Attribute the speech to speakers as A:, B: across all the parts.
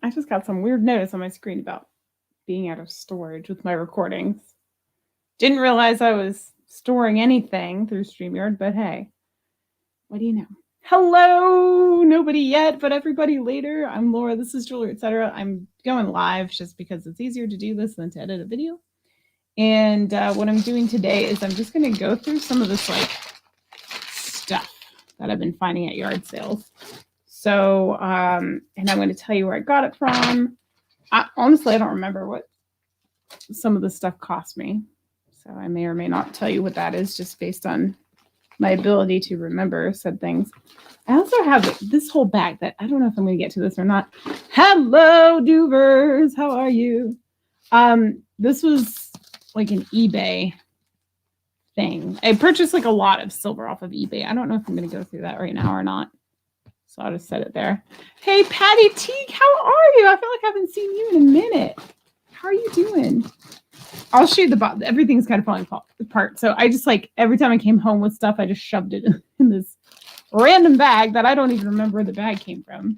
A: I just got some weird notice on my screen about being out of storage with my recordings. Didn't realize I was storing anything through StreamYard, but hey, what do you know? Hello, nobody yet, but everybody later. I'm Laura. This is Jewelry, etc. I'm going live just because it's easier to do this than to edit a video. And what I'm doing today is I'm just going to go through some of this like stuff that I've been finding at yard sales. So, and I'm going to tell you where I got it from. Honestly, I don't remember what some of the stuff cost me. So I may or may not tell you what that is just based on my ability to remember said things. I also have this whole bag that I don't know if I'm going to get to this or not. Hello, Duvers. How are you? This was like an eBay thing. I purchased like a lot of silver off of eBay. I don't know if I'm going to go through that right now or not. So I'll just set it there. Hey, Patty Teague, how are you? I feel like I haven't seen you in a minute. How are you doing? I'll show you the bottom. Everything's kind of falling apart. So I just like, every time I came home with stuff, I just shoved it in this random bag that I don't even remember where the bag came from.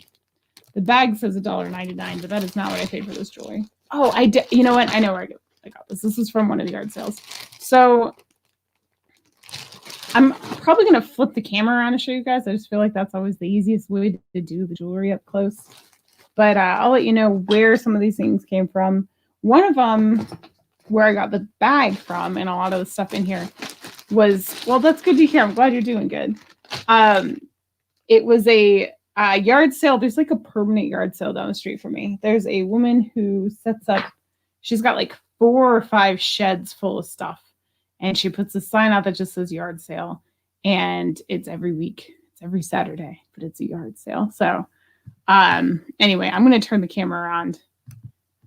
A: The bag says $1.99, but that is not what I paid for this jewelry. Oh, I did. You know what? I know where I got this. This is from one of the yard sales. So I'm probably going to flip the camera around and show you guys. I just feel like that's always the easiest way to do the jewelry up close. But I'll let you know where some of these things came from. One of them, where I got the bag from and a lot of the stuff in here was, well, that's good to hear. I'm glad you're doing good. It was a yard sale. There's like a permanent yard sale down the street from me. There's a woman who sets up, she's got like 4 or 5 sheds full of stuff. And she puts a sign out that just says yard sale. And it's every week. It's every Saturday, but it's a yard sale. So anyway, I'm going to turn the camera around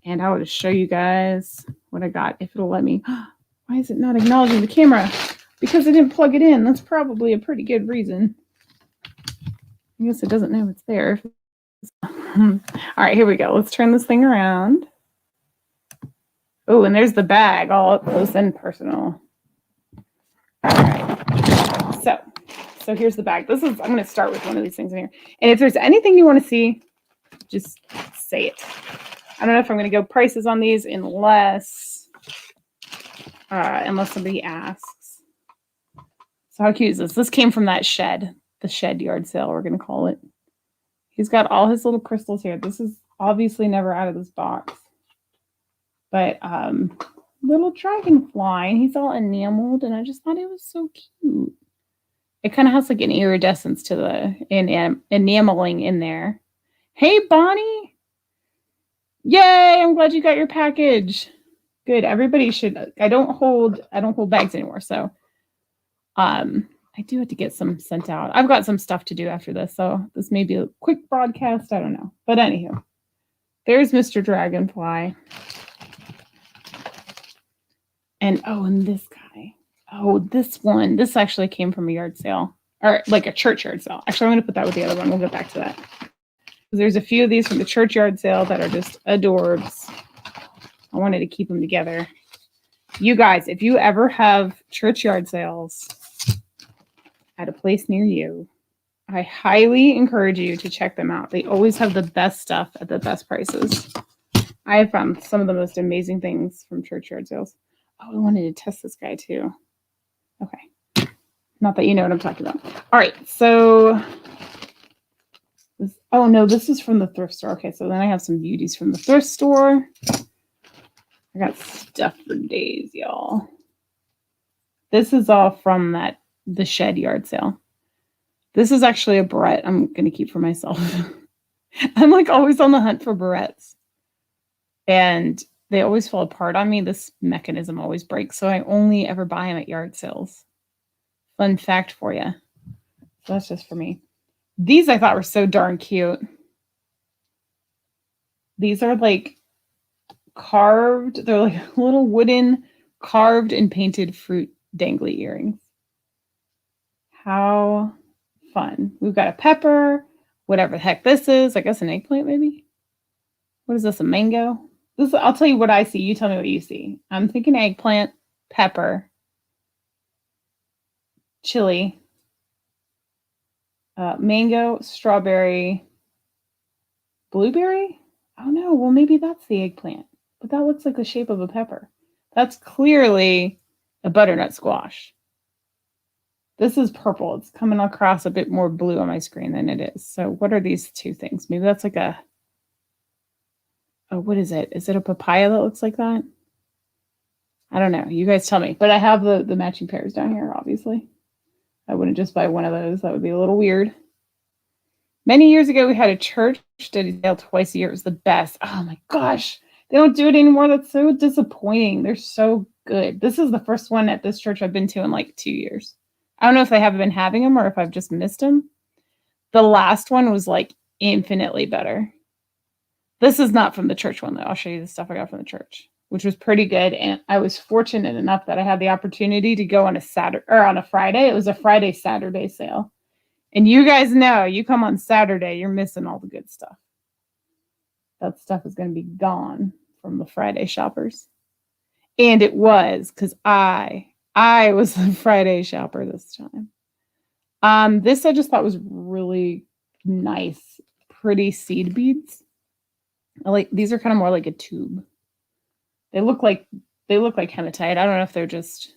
A: and I will just show you guys what I got if it'll let me. Why is it not acknowledging the camera? Because I didn't plug it in. That's probably a pretty good reason. I guess it doesn't know it's there. All right, here we go. Let's turn this thing around. Oh, and there's the bag all up close and personal. All right. So here's the bag. I'm going to start with one of these things in here. And if there's anything you want to see, just say it. I don't know if I'm going to go prices on these unless somebody asks. So how cute is this? This came from that shed, the shed yard sale, we're going to call it. He's got all his little crystals here. This is obviously never out of this box. But little dragonfly, and he's all enameled, and I just thought it was so cute. It kind of has like an iridescence to the enameling in there. Hey, Bonnie. Yay, I'm glad you got your package. Good. Everybody should. I don't hold bags anymore, so I do have to get some sent out. I've got some stuff to do after this, so this may be a quick broadcast. I don't know. But anywho, there's Mr. Dragonfly. And this guy. Oh, this one. This actually came from a yard sale. Or like a church yard sale. Actually, I'm going to put that with the other one. We'll get back to that. There's a few of these from the church yard sale that are just adorbs. I wanted to keep them together. You guys, if you ever have church yard sales at a place near you, I highly encourage you to check them out. They always have the best stuff at the best prices. I have found some of the most amazing things from church yard sales. Oh, I wanted to test this guy too. Okay. Not that you know what I'm talking about. All right. So, this is from the thrift store. Okay. So then I have some beauties from the thrift store. I got stuff for days, y'all. This is all from the shed yard sale. This is actually a barrette I'm going to keep for myself. I'm like always on the hunt for barrettes. And they always fall apart on me. This mechanism always breaks. So I only ever buy them at yard sales. Fun fact for you. So that's just for me. These I thought were so darn cute. These are like carved. They're like little wooden carved and painted fruit dangly earrings. How fun. We've got a pepper, whatever the heck this is. I guess an eggplant maybe. What is this, a mango? I'll tell you what I see. You tell me what you see. I'm thinking eggplant, pepper, chili, mango, strawberry, blueberry. Oh no, well maybe that's the eggplant. But that looks like the shape of a pepper. That's clearly a butternut squash. This is purple. It's coming across a bit more blue on my screen than it is. So what are these two things? Maybe that's like a, oh, what is it? Is it a papaya that looks like that? I don't know. You guys tell me. But I have the matching pears down here, obviously. I wouldn't just buy one of those. That would be a little weird. Many years ago, we had a church study sale twice a year. It was the best. Oh my gosh. They don't do it anymore. That's so disappointing. They're so good. This is the first one at this church I've been to in like 2 years. I don't know if they haven't been having them or if I've just missed them. The last one was like infinitely better. This is not from the church one, though. I'll show you the stuff I got from the church, which was pretty good. And I was fortunate enough that I had the opportunity to go on a Saturday or on a Friday. It was a Friday, Saturday sale. And you guys know, you come on Saturday, you're missing all the good stuff. That stuff is going to be gone from the Friday shoppers. And it was, because I was the Friday shopper this time. This I just thought was really nice, pretty seed beads. These are kind of more like a tube. They look like hematite. I don't know if they're just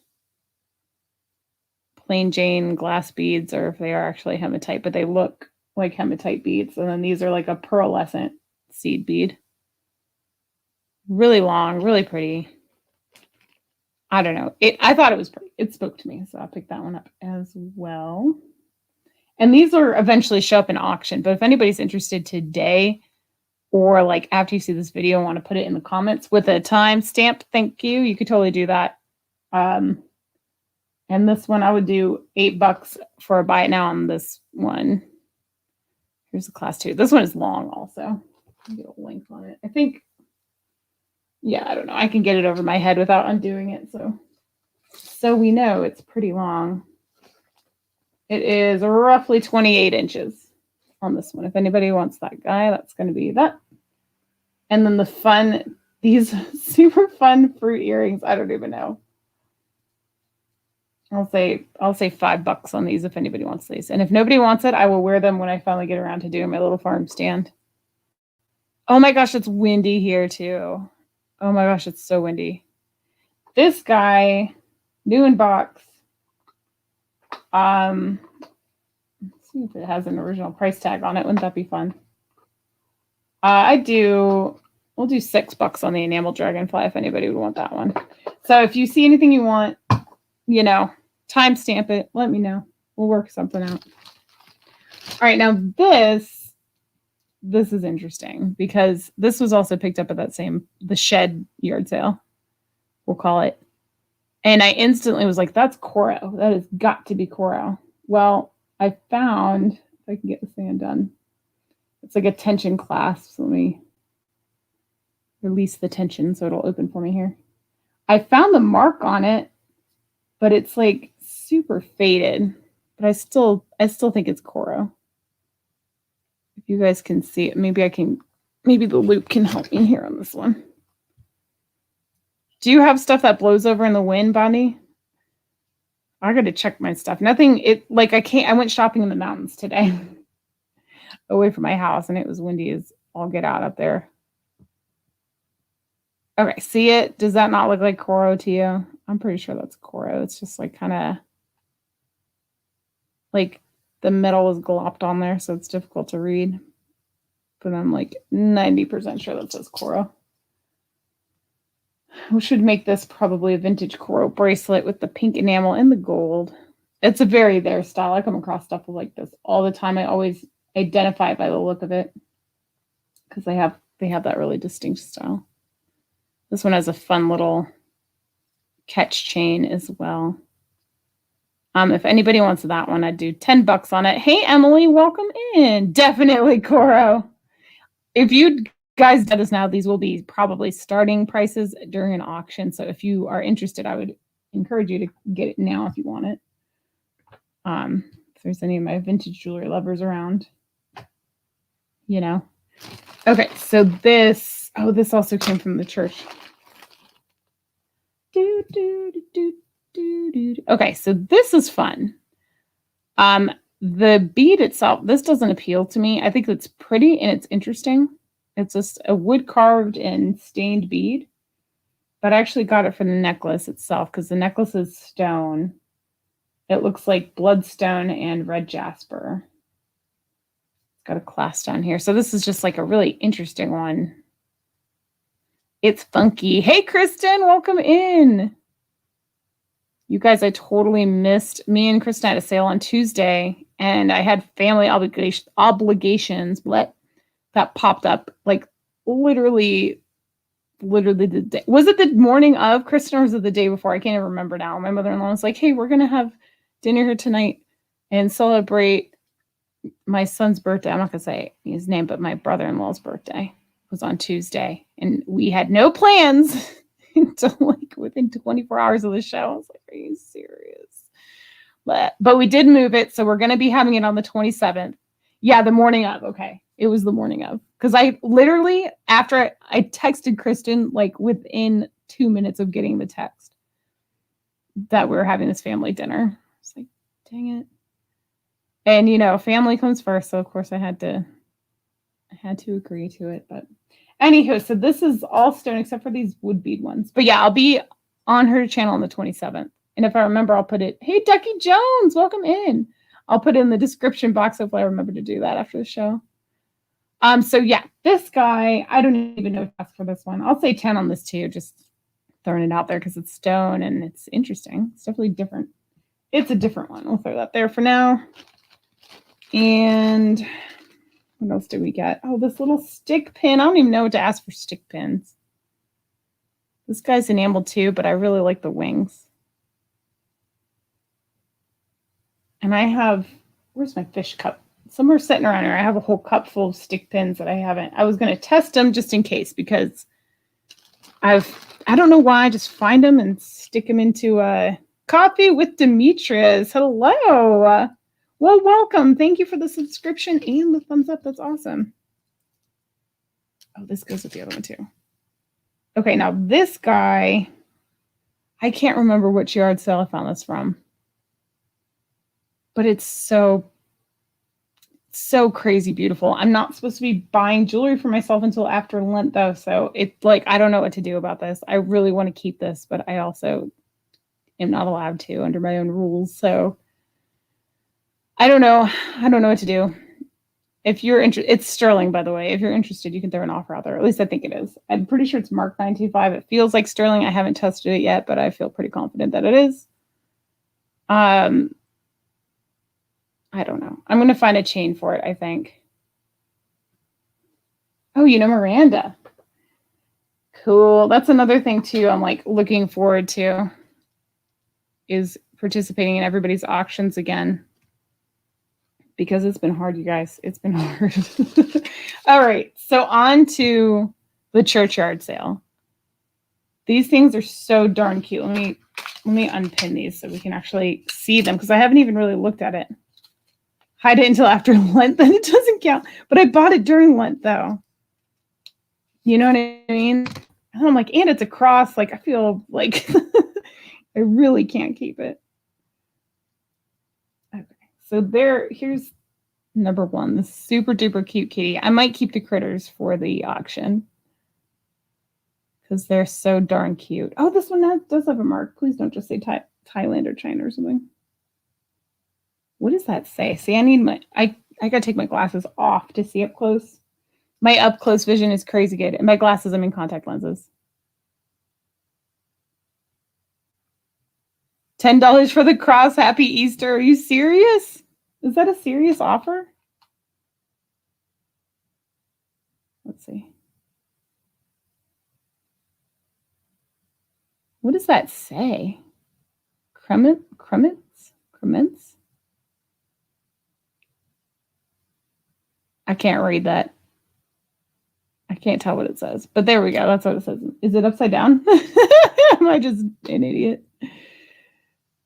A: plain Jane glass beads or if they are actually hematite, but they look like hematite beads. And then these are like a pearlescent seed bead. Really long, really pretty. I don't know. I thought it was pretty. It spoke to me, so I'll pick that one up as well. And these will eventually show up in auction, but if anybody's interested today or like after you see this video and want to put it in the comments with a timestamp, thank you. You could totally do that. And this one, I would do $8 for a buy it now on this one. Here's the class 2. This one is long also. I'll get a length on it. I think, yeah, I don't know. I can get it over my head without undoing it. So we know it's pretty long. It is roughly 28 inches on this one. If anybody wants that guy, that's going to be that. And then these super fun fruit earrings. I don't even know. I'll say $5 on these if anybody wants these. And if nobody wants it, I will wear them when I finally get around to doing my little farm stand. Oh my gosh, it's windy here too. Oh my gosh, it's so windy. This guy, new in box. Let's see if it has an original price tag on it. Wouldn't that be fun? We'll do $6 on the enamel dragonfly if anybody would want that one. So if you see anything you want, timestamp it. Let me know. We'll work something out. All right, now this is interesting because this was also picked up at the shed yard sale, we'll call it. And I instantly was like, that's Coro. That has got to be Coro. Well, I found, if I can get this thing undone, it's like a tension clasp. So let me release the tension so it'll open for me here. I found the mark on it, but it's like super faded. But I still think it's Coro. If you guys can see it, maybe the loop can help me here on this one. Do you have stuff that blows over in the wind, Bonnie? I got to check my stuff. I went shopping in the mountains today away from my house and it was windy as all get out up there. Okay, see it? Does that not look like Coro to you? I'm pretty sure that's Coro. It's just like kind of like the metal was glopped on there, so it's difficult to read. But I'm like 90% sure that says Coro. We should make this probably a vintage Coro bracelet with the pink enamel and the gold. It's a very their style. I come across stuff like this all the time. I always identify by the look of it because they have that really distinct style. This one has a fun little catch chain as well. If anybody wants that one, I'd do $10 on it. Hey, Emily, welcome in. Definitely Coro. If you guys do this now, these will be probably starting prices during an auction. So if you are interested, I would encourage you to get it now if you want it. If there's any of my vintage jewelry lovers around, Okay, so this also came from the church. Okay, so this is fun. The bead itself, this doesn't appeal to me. I think it's pretty and it's interesting. It's just a wood carved and stained bead, but I actually got it for the necklace itself because the necklace is stone. It looks like bloodstone and red jasper. It's got a clasp down here. So this is just like a really interesting one. It's funky. Hey, Kristen, welcome in. You guys, I totally missed. Me and Kristen had a sale on Tuesday, and I had family obligations. That popped up like literally the day. Was it the morning of, Kristen, or was it the day before? I can't even remember now. My mother-in-law was like, hey, we're going to have dinner here tonight and celebrate my son's birthday. I'm not going to say his name, but my brother-in-law's birthday was on Tuesday. And we had no plans until like within 24 hours of the show. I was like, are you serious? But we did move it. So we're going to be having it on the 27th. Yeah, the morning of. Okay. It was the morning of. Because I literally, after I texted Kristen, like within 2 minutes of getting the text that we were having this family dinner. I was like, dang it. And, you know, family comes first. So, of course, I had to agree to it. But anywho, so this is all stone except for these wood bead ones. But yeah, I'll be on her channel on the 27th. And if I remember, I'll put it, hey, Ducky Jones, welcome in. I'll put it in the description box. Hopefully I remember to do that after the show. So yeah, this guy, I don't even know if for this one. I'll say 10 on this too, just throwing it out there because it's stone and it's interesting. It's definitely different. It's a different one. We'll throw that there for now. And what else did we get? Oh, this little stick pin. I don't even know what to ask for stick pins. This guy's enameled too, but I really like the wings. And I have, where's my fish cup? Somewhere sitting around here. I have a whole cup full of stick pins that I haven't. I was going to test them just in case because I don't know why, I just find them and stick them into Coffee with Demetrius. Hello. Well, welcome. Thank you for the subscription and the thumbs up. That's awesome. Oh, this goes with the other one too. Okay, now this guy, I can't remember which yard sale I found this from. But it's so crazy beautiful. I'm not supposed to be buying jewelry for myself until after Lent though. So it's like, I don't know what to do about this. I really want to keep this, but I also am not allowed to under my own rules. So I don't know. I don't know what to do. If you're interested, it's sterling, by the way. If you're interested, you can throw an offer out there. At least I think it is. I'm pretty sure it's marked 925. It feels like sterling. I haven't tested it yet, but I feel pretty confident that it is. I don't know. I'm going to find a chain for it, I think. Oh, you know Miranda. Cool. That's another thing, too, I'm like looking forward to is participating in everybody's auctions again. Because it's been hard, you guys. It's been hard. All right. So on to the churchyard sale. These things are so darn cute. Let me unpin these so we can actually see them because I haven't even really looked at it. Hide it until after Lent, then it doesn't count. But I bought it during Lent, though. You know what I mean? And I'm like, and it's a cross. Like, I feel like I really can't keep it. Okay, so here's number one, the super duper cute kitty. I might keep the critters for the auction because they're so darn cute. Oh, this one does have a mark. Please don't just say Thailand or China or something. What does that say? See, I gotta take my glasses off to see up close. My up close vision is crazy good. And my glasses, I'm in contact lenses. $10 for the cross. Happy Easter. Are you serious? Is that a serious offer? Let's see. What does that say? Crements? I can't read that. I can't tell what it says, but there we go. That's what it says. Is it upside down? Am I just an idiot?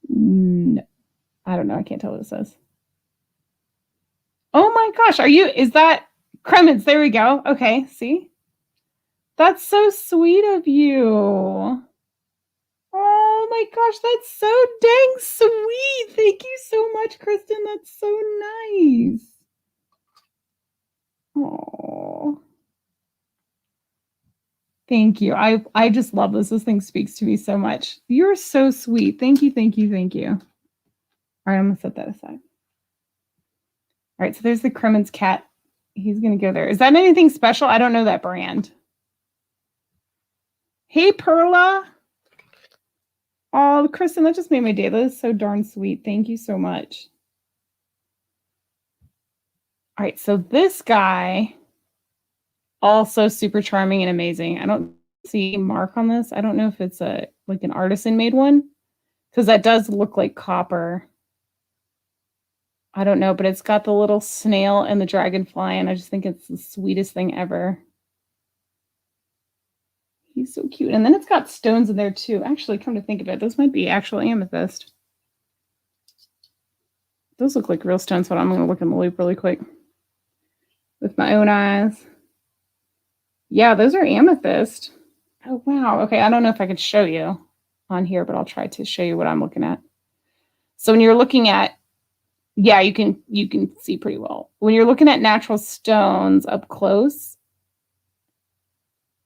A: No, I don't know. I can't tell what it says. Oh my gosh. Is that Crements? There we go. Okay. See? That's so sweet of you. Oh my gosh. That's so dang sweet. Thank you so much, Kristen. That's so nice. Oh. Thank you. I just love this. This thing speaks to me so much. You're so sweet. Thank you, thank you, thank you. All right, I'm gonna set that aside. All right, so there's the Crimmins cat. He's gonna go there. Is that anything special? I don't know that brand. Hey, Perla. Oh, Kristen, that just made my day. That is so darn sweet. Thank you so much. All right, so this guy, also super charming and amazing. I don't see a mark on this. I don't know if it's like an artisan made one, because that does look like copper. I don't know, but it's got the little snail and the dragonfly, and I just think it's the sweetest thing ever. He's so cute. And then it's got stones in there too. Actually, come to think of it, those might be actual amethyst. Those look like real stones, but I'm going to look in the loop really quick with my own eyes. Yeah, those are amethyst. Oh, wow. Okay, I don't know if I could show you on here, but I'll try to show you what I'm looking at. So when you're looking at, yeah, you can see pretty well. When you're looking at natural stones up close,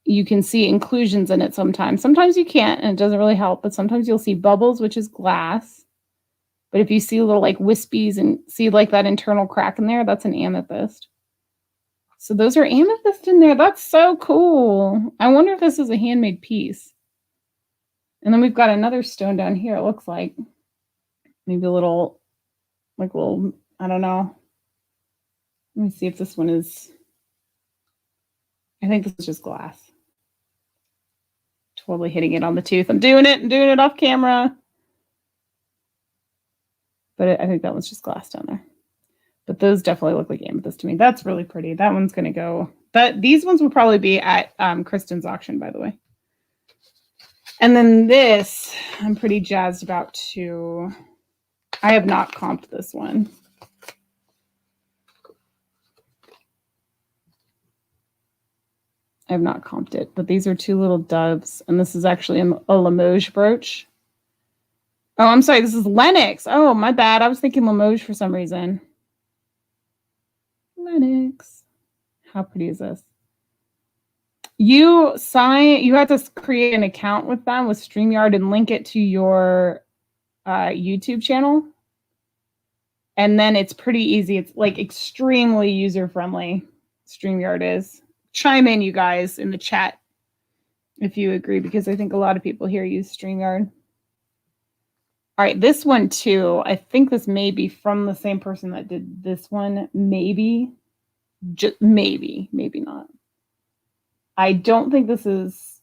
A: you can see inclusions in it sometimes. Sometimes you can't, and it doesn't really help, but sometimes you'll see bubbles, which is glass. But if you see little like wispies and see like that internal crack in there, that's an amethyst. So those are amethyst in there. That's so cool. I wonder if this is a handmade piece. And then we've got another stone down here, it looks like. Maybe a little, like a little, I don't know. Let me see if this one is, I think this is just glass. Totally hitting it on the tooth. I'm doing it off camera. But I think that one's just glass down there. But those definitely look like amethyst to me. That's really pretty. That one's going to go. These ones will probably be at Kristen's auction, by the way. And then this, I'm pretty jazzed about too. I have not comped this one. I have not comped it, but these are two little doves, and this is actually a Limoges brooch. Oh, I'm sorry. This is Lenox. Oh, my bad. I was thinking Limoges for some reason. Lenox. How pretty is this? You have to create an account with them with StreamYard and link it to your YouTube channel. And then it's pretty easy. It's like extremely user-friendly. StreamYard is. Chime in, you guys, in the chat if you agree, because I think a lot of people here use StreamYard. All right, this one too. I think this may be from the same person that did this one. Maybe. Just maybe not. I don't think this is,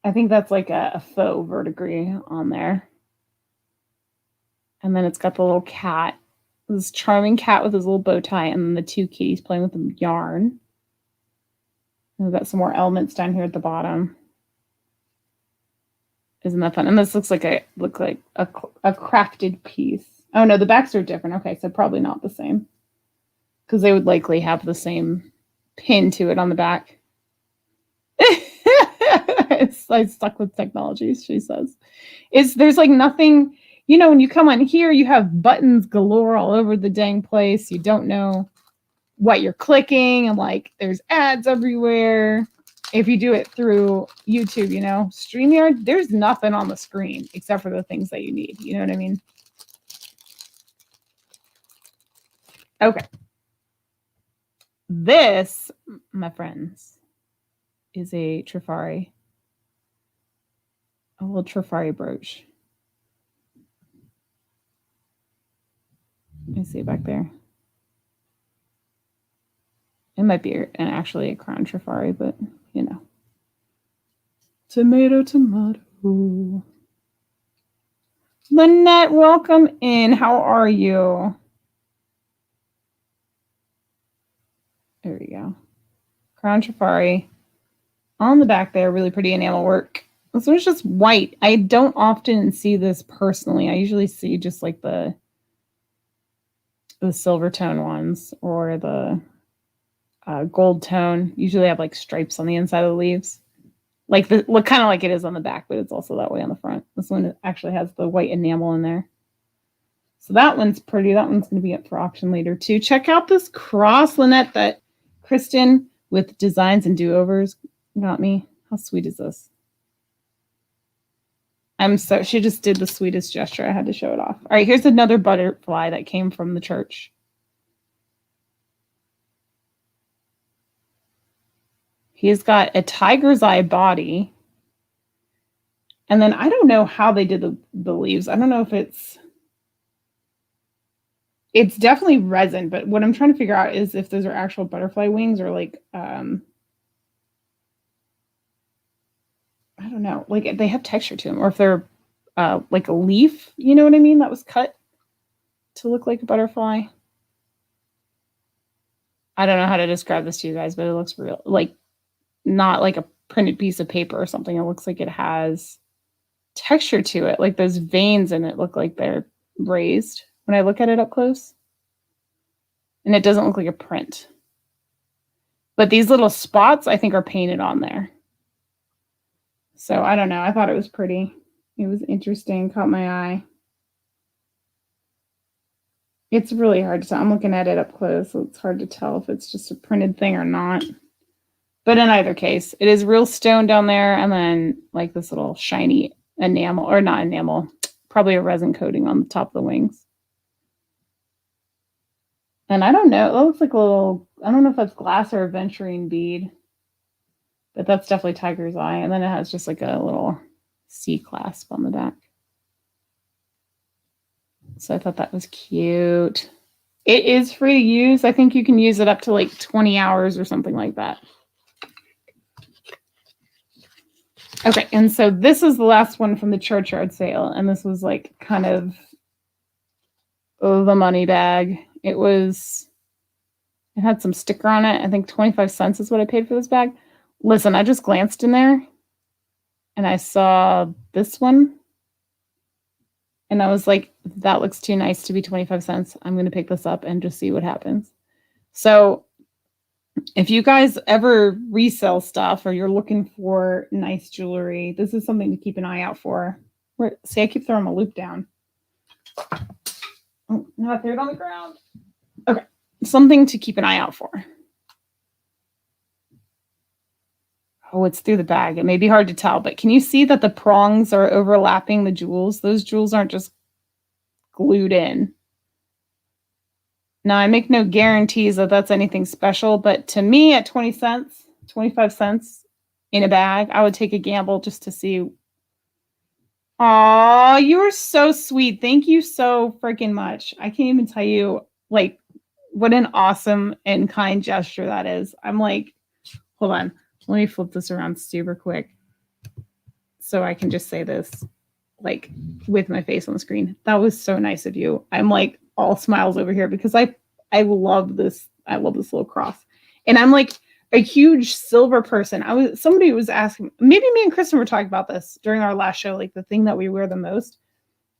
A: I think that's like a faux verdigris on there. And then it's got the little cat, this charming cat with his little bow tie, and then the two kitties playing with the yarn. And we've got some more elements down here at the bottom. Isn't that fun? And this looks like a crafted piece. Oh no, the backs are different. Okay, so probably not the same, because they would likely have the same pin to it on the back. I stuck with technology, she says. There's like nothing, when you come on here, you have buttons galore all over the dang place. You don't know what you're clicking, and like there's ads everywhere. If you do it through YouTube, StreamYard, there's nothing on the screen except for the things that you need. You know what I mean? Okay. This, my friends, is a Trifari. A little Trifari brooch. Let me see it back there. It might be actually a crown Trifari, but Tomato. Lynette, welcome in. How are you? There we go. Crown Trifari. On the back there, really pretty enamel work. This one's just white. I don't often see this personally. I usually see just like the silver tone ones or the gold tone. Usually have like stripes on the inside of the leaves. Look kind of like it is on the back, but it's also that way on the front. This one actually has the white enamel in there. So that one's pretty. That one's going to be up for auction later too. Check out this cross, Lynette, that Kristen with Designs and Do-Overs got me. How sweet is this? She just did the sweetest gesture. I had to show it off. All right, here's another butterfly that came from the church. He's got a tiger's eye body. And then I don't know how they did the leaves. I don't know if it's definitely resin, but what I'm trying to figure out is if those are actual butterfly wings or like, I don't know, like they have texture to them, or if they're like a leaf, you know what I mean? That was cut to look like a butterfly. I don't know how to describe this to you guys, but it looks real, like not like a printed piece of paper or something. It looks like it has texture to it, like those veins in it look like they're raised when I look at it up close. And it doesn't look like a print. But these little spots, I think, are painted on there. So I don't know. I thought it was pretty. It was interesting. Caught my eye. It's really hard to tell. I'm looking at it up close, so it's hard to tell if it's just a printed thing or not. But in either case, it is real stone down there, and then like this little shiny enamel, or not enamel, probably a resin coating on the top of the wings. And I don't know, it looks like a little, I don't know if that's glass or a venturine bead, but that's definitely tiger's eye. And then it has just like a little C clasp on the back. So I thought that was cute. It is free to use. I think you can use it up to like 20 hours or something like that. Okay, and so this is the last one from the churchyard sale, and this was like kind of the money bag. It had some sticker on it. I think 25 cents is what I paid for this bag. Listen, I just glanced in there and I saw this one. And I was like, that looks too nice to be 25 cents. I'm going to pick this up and just see what happens. So if you guys ever resell stuff or you're looking for nice jewelry, this is something to keep an eye out for. See, I keep throwing my loop down. Oh, no, I threw it on the ground. Okay, something to keep an eye out for. Oh, it's through the bag. It may be hard to tell, but can you see that the prongs are overlapping the jewels? Those jewels aren't just glued in. Now, I make no guarantees that that's anything special, but to me at 20 cents, 25 cents in a bag, I would take a gamble just to see. Aw, you are so sweet. Thank you so freaking much. I can't even tell you, like, what an awesome and kind gesture that is. I'm like, hold on. Let me flip this around super quick so I can just say this, like, with my face on the screen. That was so nice of you. I'm like all smiles over here because I love this. I love this little cross. And I'm like a huge silver person. Somebody was asking, maybe me and Kristen were talking about this during our last show, like the thing that we wear the most.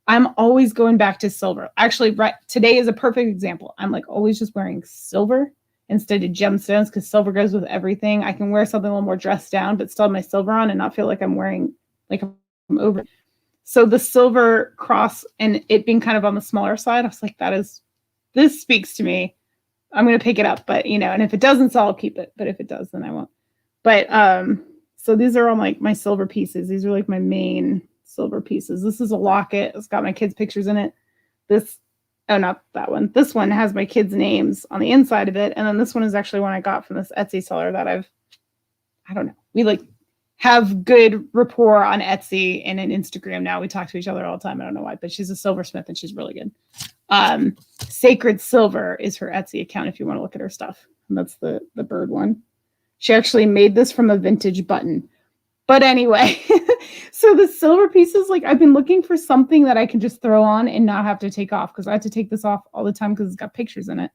A: I'm always going back to silver. Actually, right today is a perfect example. I'm like always just wearing silver instead of gemstones because silver goes with everything. I can wear something a little more dressed down, but still have my silver on and not feel like I'm wearing like I'm over. So the silver cross and it being kind of on the smaller side, I was like, this speaks to me. I'm going to pick it up, but and if it doesn't sell, I'll keep it. But if it does, then I won't. But so these are all like my silver pieces. These are like my main silver pieces. This is a locket. It's got my kids' pictures in it. Not that one. This one has my kids' names on the inside of it. And then this one is actually one I got from this Etsy seller that I don't know. We like have good rapport on Etsy and in Instagram now. We talk to each other all the time. I don't know why, but she's a silversmith and she's really good. Sacred Silver is her Etsy account if you want to look at her stuff. And that's the bird one. She actually made this from a vintage button. But anyway, so the silver pieces, like I've been looking for something that I can just throw on and not have to take off because I have to take this off all the time because it's got pictures in it.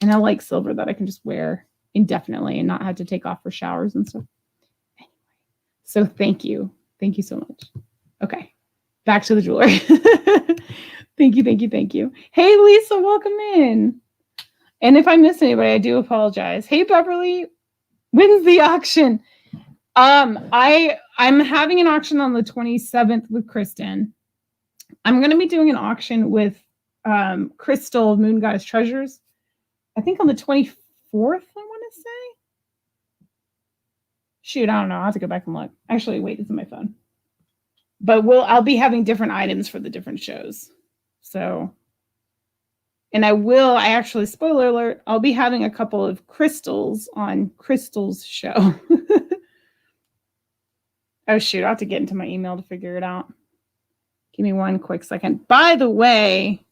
A: And I like silver that I can just wear indefinitely and not have to take off for showers and stuff. Anyway, so thank you. Thank you so much. Okay, back to the jewelry. Thank you, thank you, thank you. Hey, Lisa, welcome in. And if I miss anybody, I do apologize. Hey, Beverly, when's the auction? I'm having an auction on the 27th with Kristen. I'm going to be doing an auction with Crystal Moon Goddess Treasures. I think on the 24th, I want to say. Shoot, I don't know. I'll have to go back and look. Actually, wait, it's on my phone. But I'll be having different items for the different shows. So, and I actually, spoiler alert, I'll be having a couple of crystals on Crystal's show. Oh, shoot, I'll have to get into my email to figure it out. Give me one quick second. By the way,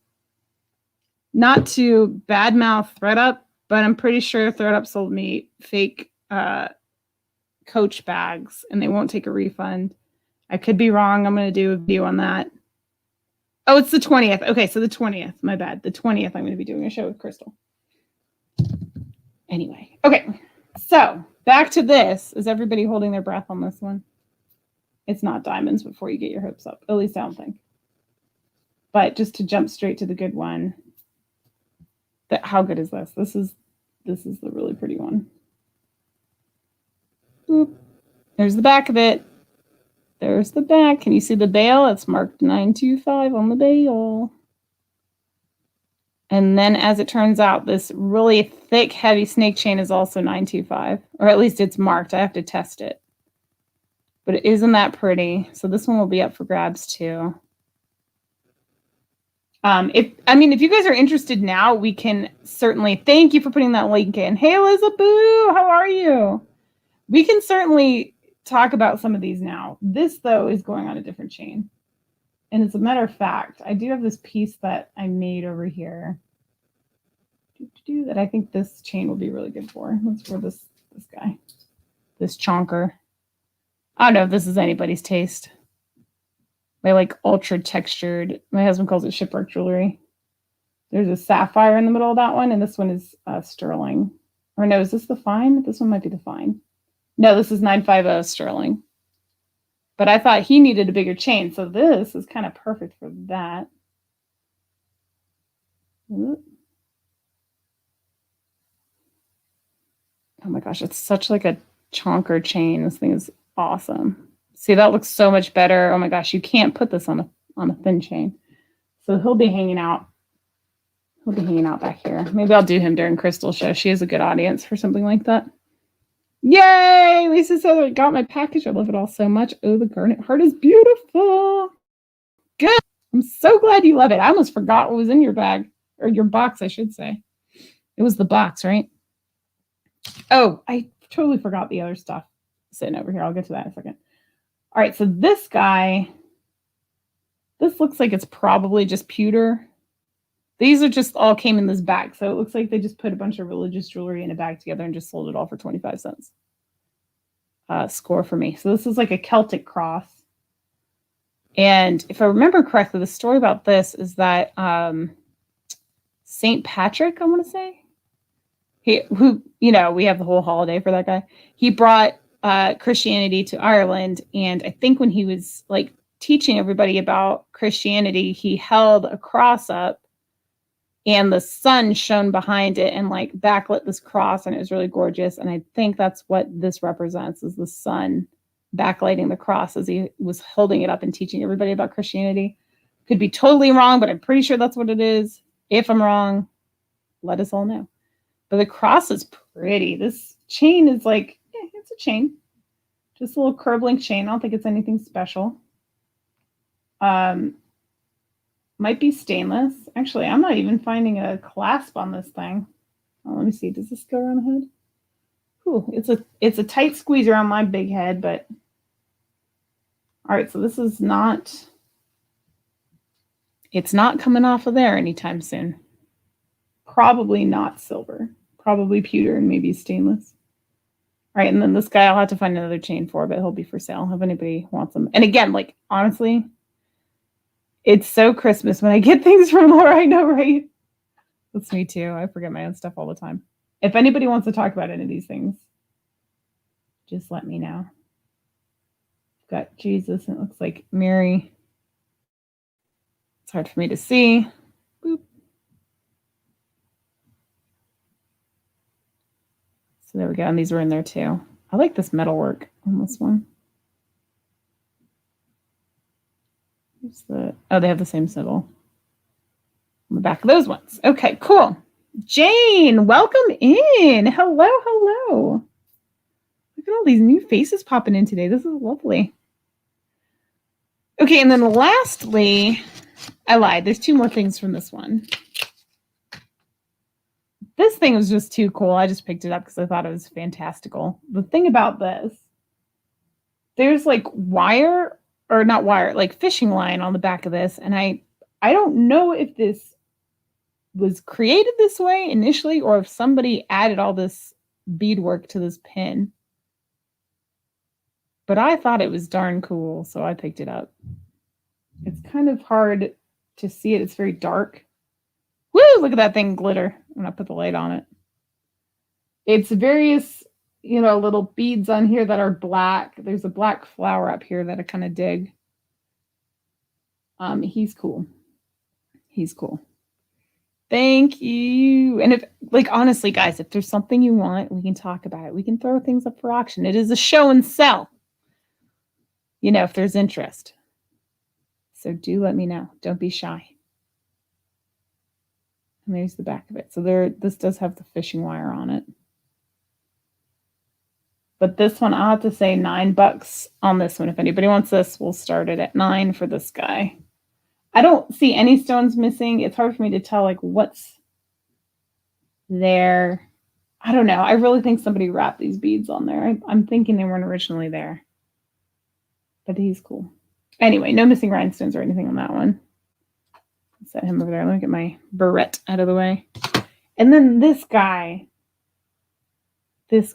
A: not to badmouth ThreadUp, but I'm pretty sure ThreadUp sold me fake Coach bags and they won't take a refund. I could be wrong. I'm going to do a video on that. Oh, it's the 20th. Okay, so the 20th. My bad. The 20th, I'm going to be doing a show with Crystal. Anyway, okay. So back to this. Is everybody holding their breath on this one? It's not diamonds before you get your hopes up. At least I don't think. But just to jump straight to the good one. How good is this? This is the really pretty one. Boop. There's the back of it. There's the back. Can you see the bail? It's marked 925 on the bail. And then as it turns out, this really thick, heavy snake chain is also 925. Or at least it's marked. I have to test it. But isn't that pretty? So this one will be up for grabs too. If you guys are interested now, we can certainly, thank you for putting that link in. Hey, Elizabeth, how are you? We can certainly talk about some of these now. This, though, is going on a different chain. And as a matter of fact, I do have this piece that I made over here that I think this chain will be really good for. That's for this guy, this chonker. I don't know if this is anybody's taste. My like ultra textured, my husband calls it shipwreck jewelry. There's a sapphire in the middle of that one, and this one is sterling. Or no, is this the fine? This one might be the fine. No, this is 950 sterling. But I thought he needed a bigger chain, so this is kind of perfect for that. Oh my gosh, it's such like a chonker chain. This thing is awesome. See, that looks so much better. Oh my gosh, you can't put this on a thin chain. So he'll be hanging out. He'll be hanging out back here. Maybe I'll do him during Crystal's show. She has a good audience for something like that. Yay! Lisa said I got my package. I love it all so much. Oh, the garnet heart is beautiful. Good. I'm so glad you love it. I almost forgot what was in your bag. Or your box, I should say. It was the box, right? Oh, I totally forgot the other stuff sitting over here. I'll get to that in a second. All right, so this guy, this looks like it's probably just pewter. These are just all came in this bag. So it looks like they just put a bunch of religious jewelry in a bag together and just sold it all for 25 cents. Score for me. So this is like a Celtic cross. And if I remember correctly, the story about this is that St. Patrick, I want to say, we have the whole holiday for that guy. He brought Christianity to Ireland. And I think when he was like teaching everybody about Christianity, he held a cross up and the sun shone behind it and like backlit this cross, and it was really gorgeous. And I think that's what this represents, is the sun backlighting the cross as he was holding it up and teaching everybody about Christianity. Could be totally wrong, but I'm pretty sure that's what it is. If I'm wrong, let us all know. But the cross is pretty. This chain is like, yeah, it's a chain. Just a little curb link chain. I don't think it's anything special. Might be stainless. Actually, I'm not even finding a clasp on this thing. Oh, let me see. Does this go around the head? Ooh, it's a tight squeeze around my big head, but all right, so this is not, it's not coming off of there anytime soon. Probably not silver. Probably pewter and maybe stainless. All right, and then this guy I'll have to find another chain for, but he'll be for sale if anybody wants them. And again, like, honestly, it's so Christmas when I get things from Laura, I know, right? That's me too. I forget my own stuff all the time. If anybody wants to talk about any of these things, just let me know. Got Jesus, and it looks like Mary. It's hard for me to see. Boop. So there we go, and these were in there too. I like this metal work on this one. They have the same symbol on the back of those ones. Okay, cool. Jane, welcome in. Hello. Look at all these new faces popping in today. This is lovely. Okay, and then lastly, I lied. There's 2 more things from this one. This thing was just too cool. I just picked it up because I thought it was fantastical. The thing about this, there's like wire, or not wire, like fishing line on the back of this. And I don't know if this was created this way initially or if somebody added all this beadwork to this pin. But I thought it was darn cool, so I picked it up. It's kind of hard to see it. It's very dark. Woo! Look at that thing glitter when I put the light on it. It's various, little beads on here that are black. There's a black flower up here that I kind of dig. He's cool. He's cool. Thank you. And if, honestly, guys, if there's something you want, we can talk about it. We can throw things up for auction. It is a show and sell, if there's interest. So do let me know. Don't be shy. And there's the back of it. So this does have the fishing wire on it. But this one, I'll have to say $9 on this one. If anybody wants this, we'll start it at $9 for this guy. I don't see any stones missing. It's hard for me to tell what's there. I don't know. I really think somebody wrapped these beads on there. I'm thinking they weren't originally there. But he's cool. Anyway, no missing rhinestones or anything on that one. Set him over there. Let me get my barrette out of the way. And then this guy. This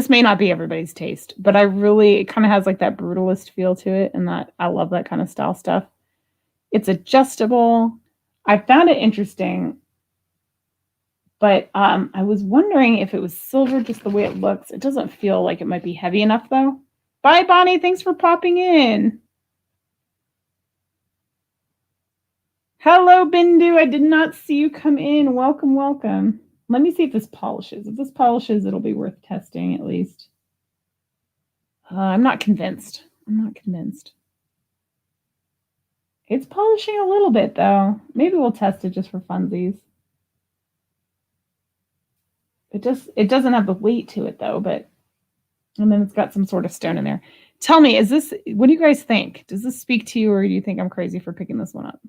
A: may not be everybody's taste, but it kind of has that brutalist feel to it, and that I love that kind of style stuff. It's adjustable. I found it interesting, but I was wondering if it was silver just the way it looks. It doesn't feel like it might be heavy enough, though. Bye, Bonnie. Thanks for popping in. Hello, Bindu. I did not see you come in. Welcome, welcome. Let me see if this polishes. If this polishes, it'll be worth testing at least. I'm not convinced. It's polishing a little bit, though. Maybe we'll test it just for funsies. It doesn't have the weight to it, though, and then it's got some sort of stone in there. Tell me, what do you guys think? Does this speak to you, or do you think I'm crazy for picking this one up?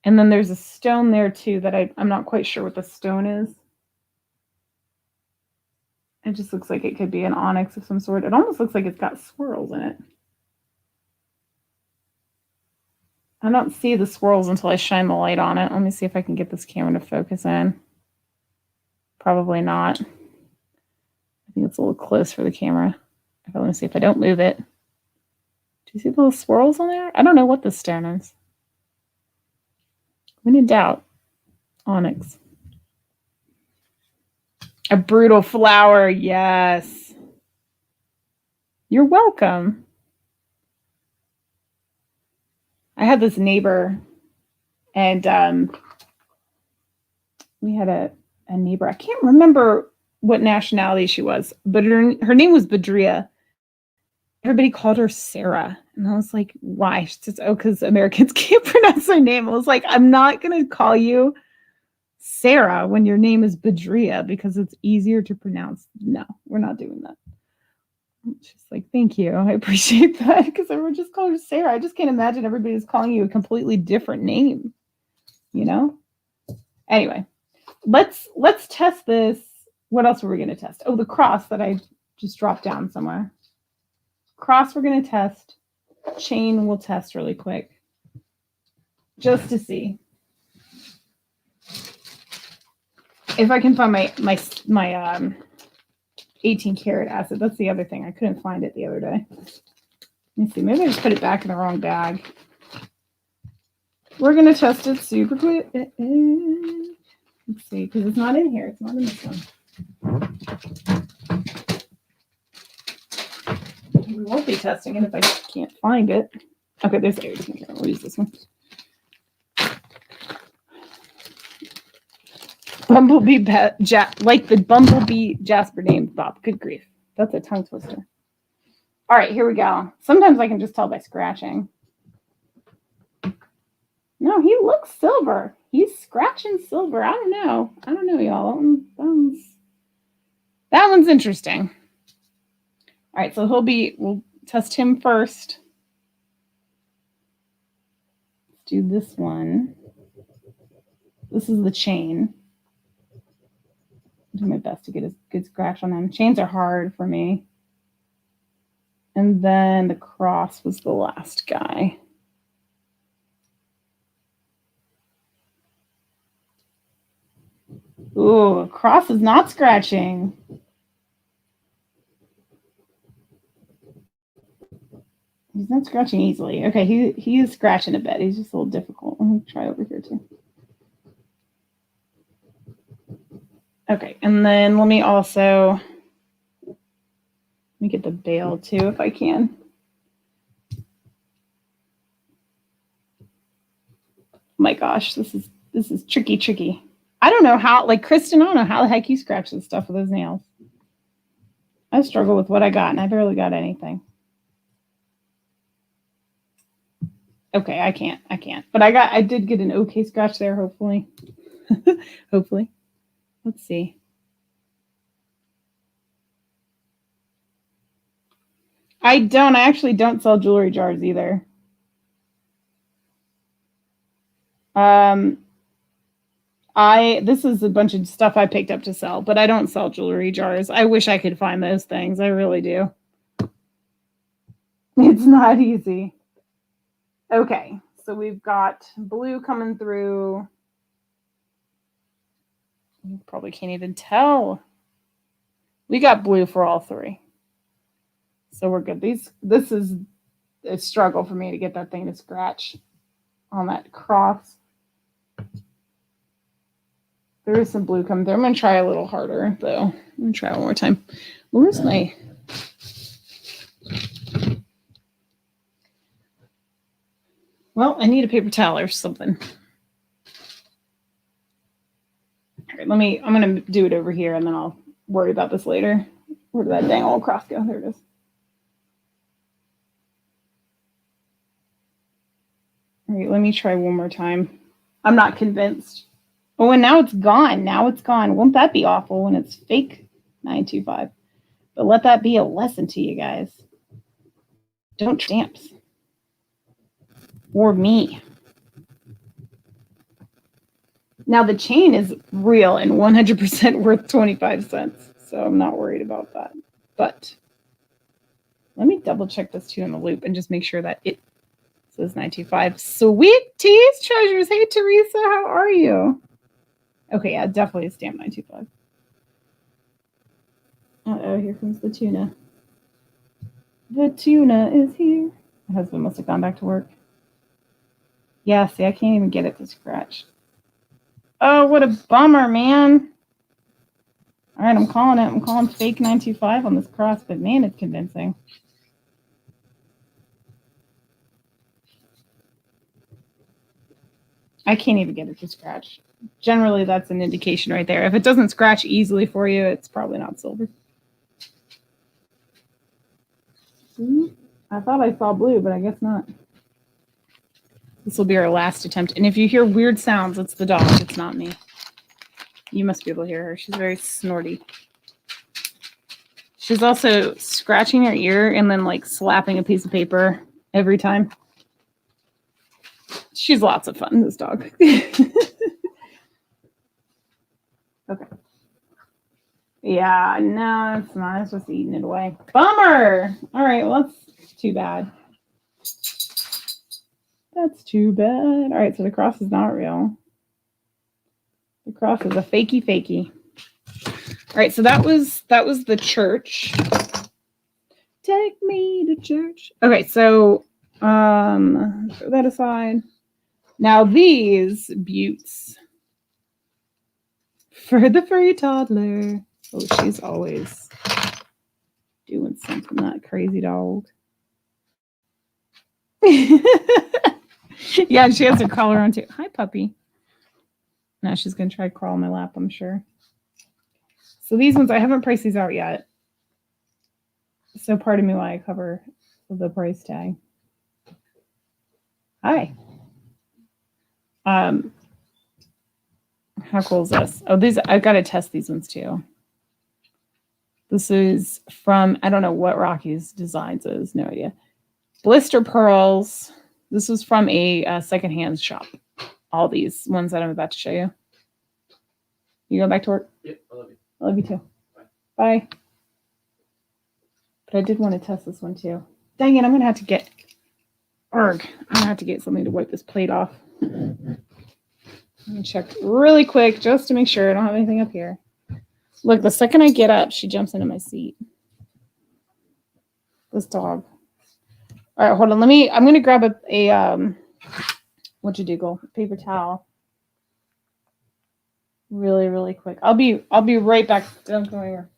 A: And then there's a stone there, too, that I'm not quite sure what the stone is. It just looks like it could be an onyx of some sort. It almost looks like it's got swirls in it. I don't see the swirls until I shine the light on it. Let me see if I can get this camera to focus in. Probably not. I think it's a little close for the camera. Let me see if I don't move it. Do you see the little swirls on there? I don't know what this stone is. When in doubt, onyx. A brutal flower, yes. You're welcome. I had this neighbor, and we had a neighbor. I can't remember what nationality she was, but her name was Badria. Everybody called her Sarah. And I was like, why? She says, because Americans can't pronounce her name. I was like, I'm not going to call you Sarah when your name is Badria because it's easier to pronounce. No, we're not doing that. She's like, thank you. I appreciate that because everyone just called her Sarah. I just can't imagine everybody's calling you a completely different name, Anyway, let's test this. What else were we going to test? Oh, the cross that I just dropped down somewhere. Cross we're going to test. Chain we'll test really quick. Just to see. If I can find my 18 karat acid. That's the other thing. I couldn't find it the other day. Let me see. Maybe I just put it back in the wrong bag. We're going to test it super quick. Let's see, because it's not in here. It's not in this one. We won't be testing it if I can't find it. Okay, there's the 18 karat. We'll use this one. Bumblebee, like the bumblebee Jasper name, Bob. Good grief. That's a tongue twister. All right, here we go. Sometimes I can just tell by scratching. No, he looks silver. He's scratching silver. I don't know. Y'all. That one's interesting. All right, so we'll test him first. Let's do this one. This is the chain. Do my best to get a good scratch on them. Chains are hard for me. And then the cross was the last guy. Ooh, cross is not scratching. He's not scratching easily. Okay, he is scratching a bit. He's just a little difficult. Let me try over here too. Okay, and then let me get the bail too if I can. Oh my gosh, this is tricky. I don't know how, like Kristen, I don't know how the heck you scratch this stuff with those nails. I struggle with what I got, and I barely got anything. Okay, I can't. But I did get an okay scratch there, hopefully. Hopefully. Let's see. I actually don't sell jewelry jars either. This is a bunch of stuff I picked up to sell, but I don't sell jewelry jars. I wish I could find those things. I really do. It's not easy. Okay, so we've got blue coming through. You probably can't even tell. We got blue for all three. So we're good. This is a struggle for me to get that thing to scratch on that cross. There is some blue coming through. I'm going to try a little harder, though. I'm going to try one more time. Where's my... Well, I need a paper towel or something. All right, I'm going to do it over here, and then I'll worry about this later. Where did that dang old cross go? There it is. All right, let me try one more time. I'm not convinced. Oh, and now it's gone. Won't that be awful when it's fake 925? But let that be a lesson to you guys. Don't stamps. Or me. Now the chain is real and 100% worth 25 cents. So I'm not worried about that. But let me double check this too in the loop and just make sure that it says 925. Sweet teas treasures. Hey, Teresa, how are you? Okay, yeah, definitely a stamp 925. Uh-oh, here comes the tuna. The tuna is here. My husband must have gone back to work. Yeah, see, I can't even get it to scratch. Oh, what a bummer, man. All right, I'm calling it. I'm calling fake 925 on this cross, but man, it's convincing. I can't even get it to scratch. Generally, that's an indication right there. If it doesn't scratch easily for you, it's probably not silver. I thought I saw blue, but I guess not. This will be our last attempt. And if you hear weird sounds, it's the dog. It's not me. You must be able to hear her. She's very snorty. She's also scratching her ear and then like slapping a piece of paper every time. She's lots of fun, this dog. Okay. Yeah, no, it's not. It's just eating it away. Bummer. All right, well, that's too bad. That's too bad. All right, so the cross is not real. The cross is a fakey. All right, so that was the church. Take me to church. Okay, so throw that aside. Now these beauties for the furry toddler. Oh, she's always doing something, that crazy dog. Yeah, she has her collar on too. Hi, puppy. Now she's gonna try to crawl in my lap, I'm sure. So these ones, I haven't priced these out yet. So pardon me while I cover the price tag. Hi. How cool is this? Oh, these, I've got to test these ones too. This is from, I don't know what Rocky's Designs is. No idea. Blister pearls. This was from a secondhand shop. All these ones that I'm about to show you. You going back to work?
B: Yep, I love you.
A: I love you too. Bye. But I did want to test this one too. Dang it, I'm gonna have to get I'm gonna have to get something to wipe this plate off. Let me check really quick just to make sure I don't have anything up here. Look, the second I get up, she jumps into my seat. This dog. All right, hold on. I'm gonna grab a what you do, paper towel. Really, really quick. I'll be right back. Don't go anywhere.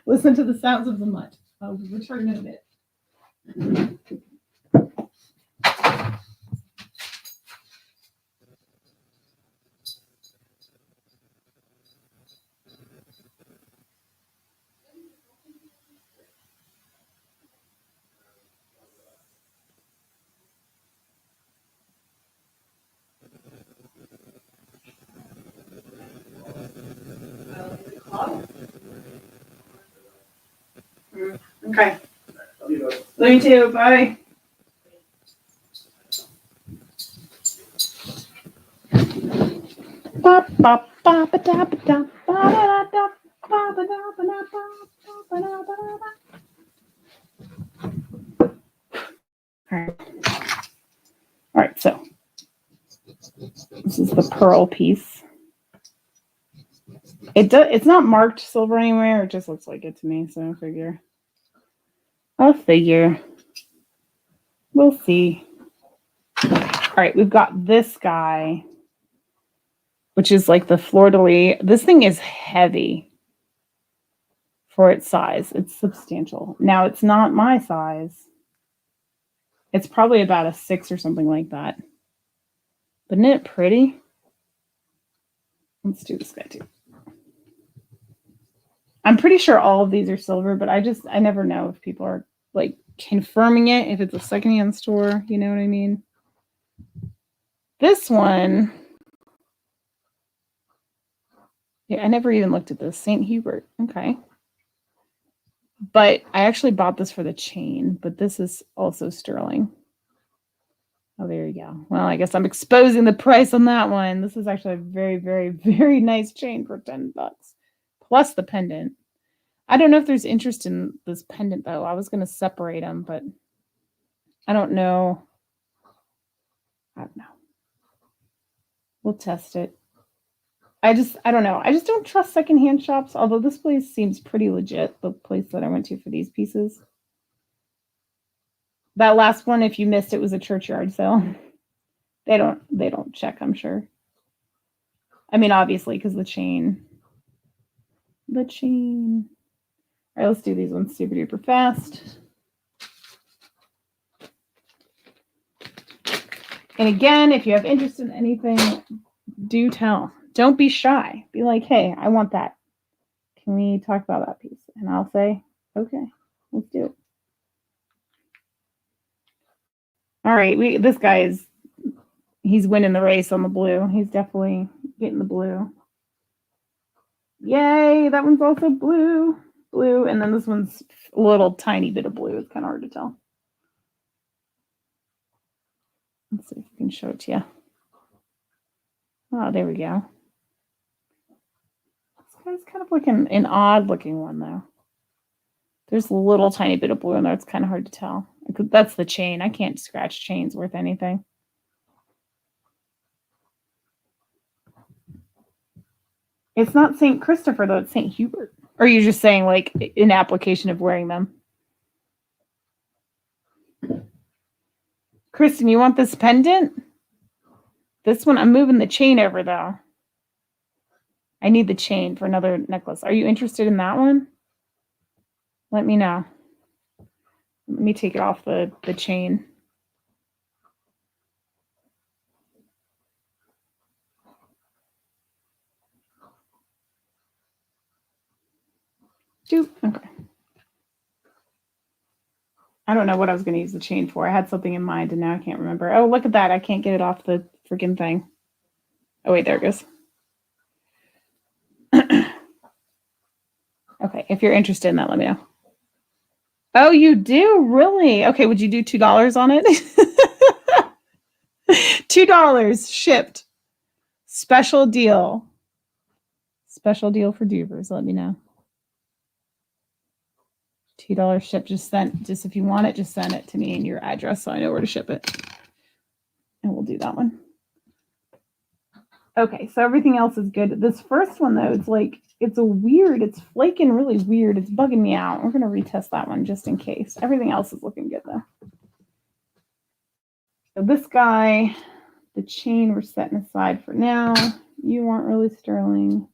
A: Listen to the sounds of the mud. I'll return in a bit. Okay. Love you too. Bye. All right, so this is the pearl piece. It's not marked silver anywhere. It just looks like it to me. So I'll figure. We'll see. All right, we've got this guy, which is like the fleur-de-lis. This thing is heavy for its size. It's substantial. Now, it's not my size. It's probably about a 6 or something like that. But isn't it pretty? Let's do this guy too. I'm pretty sure all of these are silver, but I never know if people are like confirming it, if it's a secondhand store, you know what I mean? This one, yeah, I never even looked at this. St. Hubert, okay. But I actually bought this for the chain, but this is also sterling. Oh, there you go. Well, I guess I'm exposing the price on that one. This is actually a very, very, very nice chain for $10 plus the pendant. I don't know if there's interest in this pendant though. I was going to separate them, but I don't know. I don't know. We'll test it. I don't know. I just don't trust secondhand shops, although this place seems pretty legit, the place that I went to for these pieces. That last one, if you missed it, was a churchyard sale. They don't check, I'm sure. I mean, obviously, because the chain. All right, let's do these ones super duper fast. And again, if you have interest in anything, do tell. Don't be shy. Be like, hey, I want that. Can we talk about that piece? And I'll say, okay, let's do it. All right, this guy he's winning the race on the blue. He's definitely getting the blue. Yay, that one's also blue. Blue, and then this one's a little tiny bit of blue. It's kind of hard to tell. Let's see if we can show it to you. Oh, there we go. This guy's kind of like an odd looking one, though. There's a little tiny bit of blue in there. It's kind of hard to tell. That's the chain. I can't scratch chains worth anything. It's not St. Christopher, though. It's St. Hubert. Or are you just saying, like, an application of wearing them? Kristen, you want this pendant? This one, I'm moving the chain over, though. I need the chain for another necklace. Are you interested in that one? Let me know. Let me take it off the chain. Okay. I don't know what I was going to use the chain for. I had something in mind and now I can't remember. Oh, look at that. I can't get it off the freaking thing. Oh, wait, there it goes. Okay, if you're interested in that, let me know. Oh, you do? Really? Okay, would you do $2 on it? $2 shipped. Special deal. Special deal for Duvers. Let me know. $2 ship. Just if you want it, just send it to me and your address so I know where to ship it. And we'll do that one. Okay, so everything else is good. This first one though, it's flaking really weird. It's bugging me out. We're gonna retest that one just in case. Everything else is looking good though. So this guy, the chain we're setting aside for now. You aren't really sterling.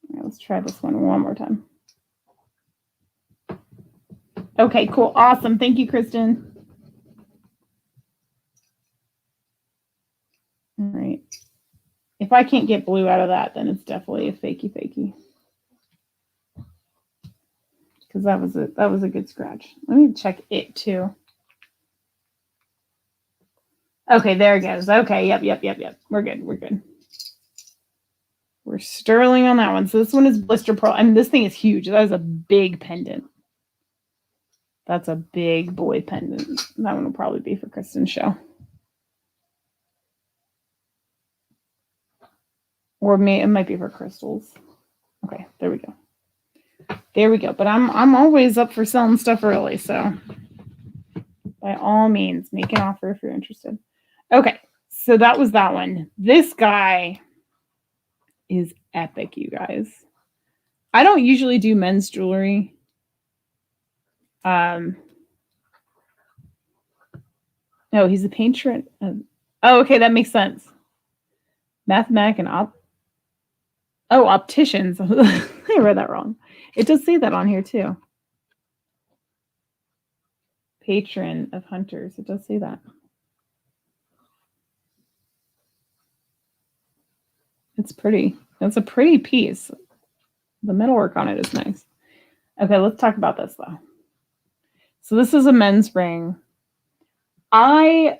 A: Right, let's try this one more time. Okay, cool. Awesome. Thank you, Kristen. All right. If I can't get blue out of that, then it's definitely a fakey. Because that was a good scratch. Let me check it too. Okay, there it goes. Okay, yep. We're good. We're sterling on that one. So this one is blister pearl. I mean, this thing is huge. That is a big pendant. That's a big boy pendant. That one will probably be for Kristen's show. Or it might be for crystals. Okay, there we go. But I'm always up for selling stuff early, so by all means, make an offer if you're interested. Okay, so that was that one. This guy is epic, you guys. I don't usually do men's jewelry. No, he's a patron. Oh, okay, that makes sense. Mathematic and opticians. I read that wrong. It does say that on here too. Patron of hunters. It does say that. It's pretty. It's a pretty piece. The metalwork on it is nice. Okay, let's talk about this though. So this is a men's ring. I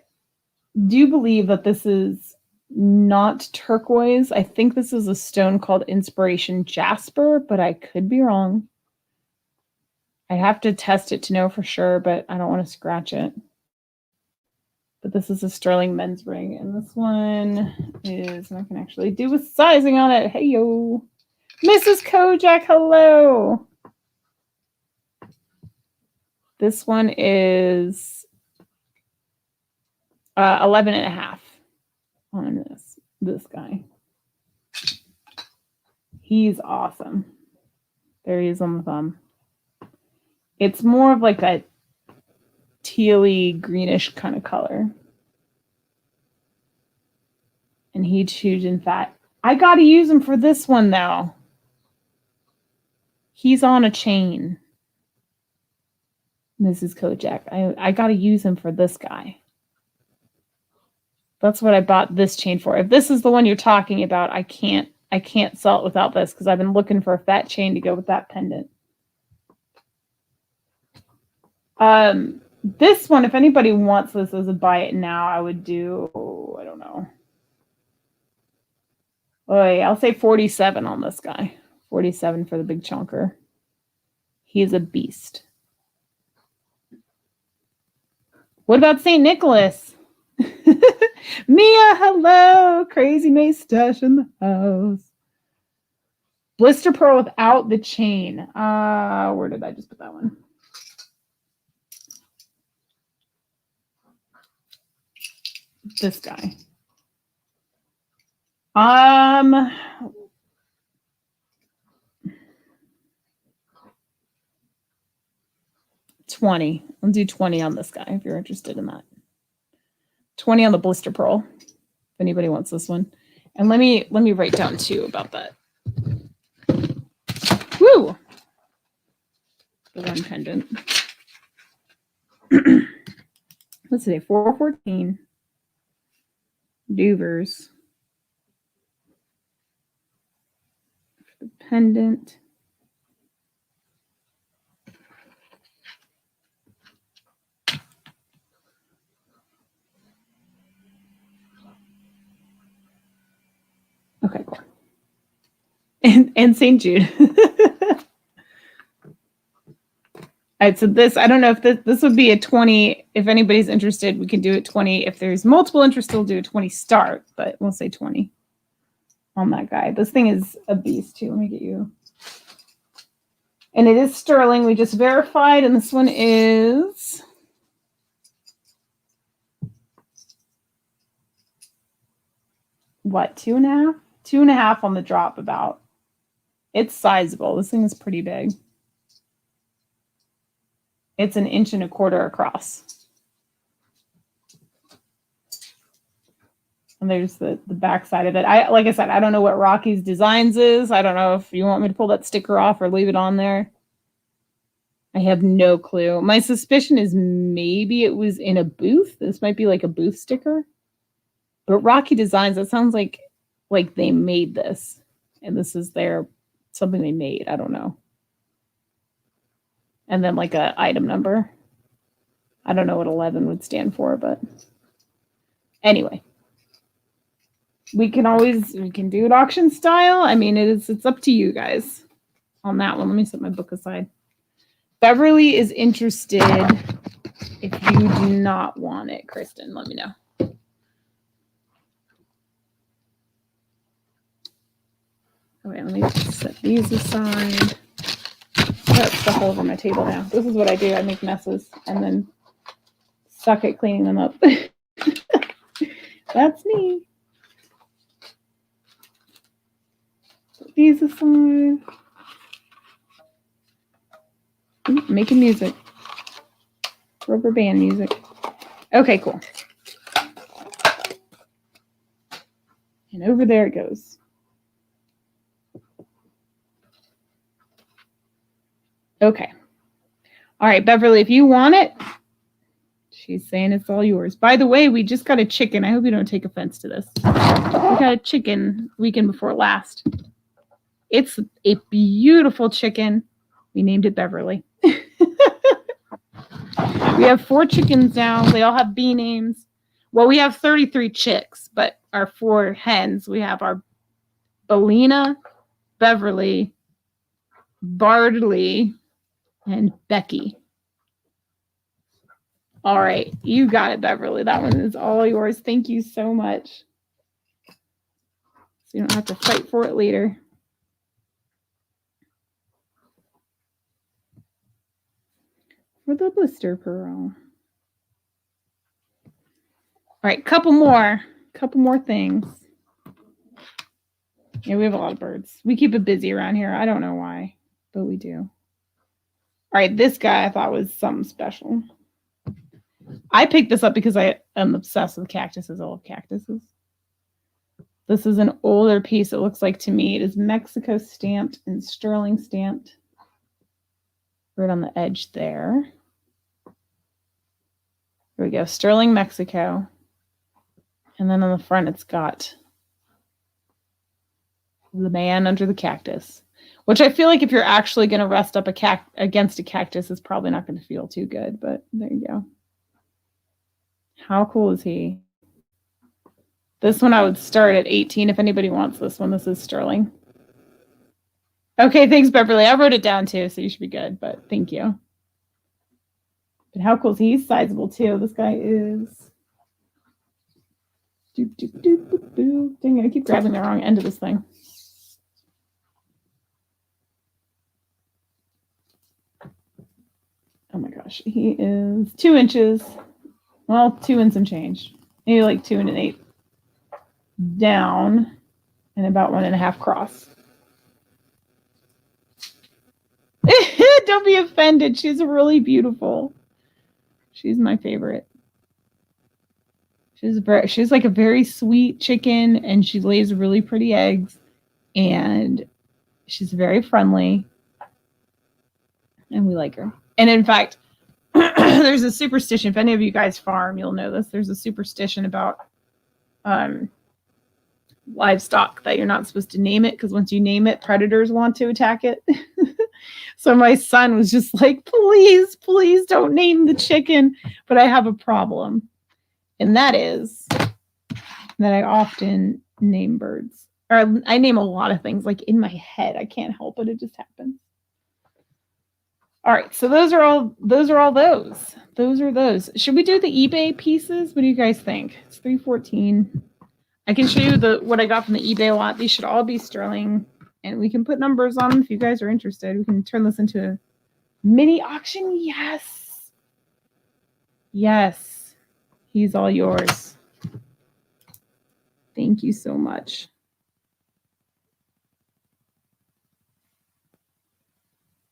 A: do believe that this is not turquoise. I think this is a stone called Inspiration Jasper, but I could be wrong. I have to test it to know for sure, but I don't want to scratch it. But this is a sterling men's ring, and this one is, and I can actually do with sizing on it. Hey, yo. Mrs. Kojak, hello. This one is 11 and a half on this guy. He's awesome. There he is on the thumb. It's more of like a tealy greenish kind of color. And he's huge and fat. I got to use him for this one though. He's on a chain. Mrs. Kojak. I got to use him for this guy. That's what I bought this chain for. If this is the one you're talking about, I can't sell it without this because I've been looking for a fat chain to go with that pendant. This one, if anybody wants this as a buy it now, I would do, I don't know. I'll say 47 on this guy. 47 for the big chunker. He is a beast. What about St. Nicholas? Mia, hello. Crazy Mace Stash in the house. Blister pearl without the chain. Where did I just put that one? This guy. 20. I'll do 20 on this guy if you're interested in that. 20 on the blister pearl, if anybody wants this one. And let me write down too about that. Woo! The one pendant. Let's see, 414. Duvers. The pendant. Okay, cool. and St. Jude. All right, so this, I don't know if this would be a 20. If anybody's interested, we can do it 20. If there's multiple interest, we'll do a 20 start, but we'll say 20 on that guy. This thing is a beast too. Let me get you. And it is sterling. We just verified, and this one is what, 2.5? 2.5 on the drop about. It's sizable. This thing is pretty big. It's 1.25 inches across. And there's the back side of it. Like I said, I don't know what Rocky's Designs is. I don't know if you want me to pull that sticker off or leave it on there. I have no clue. My suspicion is maybe it was in a booth. This might be like a booth sticker. But Rocky Designs, that sounds like they made this. And this is something they made. I don't know. And then like a item number. I don't know what 11 would stand for, but anyway. We can do it auction style. I mean, it's up to you guys on that one. Let me set my book aside. Beverly is interested. If you do not want it, Kristen, let me know. Okay, let me set these aside. I got stuff all over my table now. This is what I do. I make messes and then suck at cleaning them up. That's me. Put these aside. Ooh, making music. Rubber band music. Okay, cool. And over there it goes. Okay. All right, Beverly, if you want it, she's saying it's all yours. By the way, we just got a chicken. I hope you don't take offense to this. We got a chicken weekend before last. It's a beautiful chicken. We named it Beverly. We have 4 chickens now. They all have B names. Well, we have 33 chicks, but our 4 hens, we have our Belina, Beverly, Bardley, and Becky. All right, you got it, Beverly. That one is all yours. Thank you so much. So you don't have to fight for it later. For the blister pearl. All right, couple more things. Yeah, we have a lot of birds. We keep it busy around here. I don't know why, but we do. All right, this guy I thought was something special. I picked this up because I am obsessed with cactuses. I love cactuses. This is an older piece, it looks like to me. It is Mexico stamped and sterling stamped. Right on the edge there. Here we go, sterling Mexico. And then on the front, it's got the man under the cactus, which I feel like if you're actually going to rest up against a cactus, it's probably not going to feel too good, but there you go. How cool is he? This one I would start at 18 if anybody wants this one. This is sterling. Okay, thanks, Beverly. I wrote it down too, so you should be good, but thank you. But how cool is he? He's sizable too. This guy is... Dang it, I keep grabbing the wrong end of this thing. Oh my gosh, he is 2 inches. Well, 2 and some change. Maybe like 2 and 1/8 down and about 1.5 cross. Don't be offended. She's really beautiful. She's my favorite. She's like a very sweet chicken, and she lays really pretty eggs, and she's very friendly, and we like her. And in fact, there's a superstition. If any of you guys farm, you'll know this. There's a superstition about livestock that you're not supposed to name it, because once you name it, predators want to attack it. So my son was just like, please, please don't name the chicken. But I have a problem. And that is that I often name birds Or I name a lot of things like in my head. I can't help it. It just happens. All right, so those are all those. Those are those. Should we do the eBay pieces? What do you guys think? It's $314. I can show you what I got from the eBay lot. These should all be sterling, and we can put numbers on them if you guys are interested. We can turn this into a mini auction. Yes. Yes. He's all yours. Thank you so much.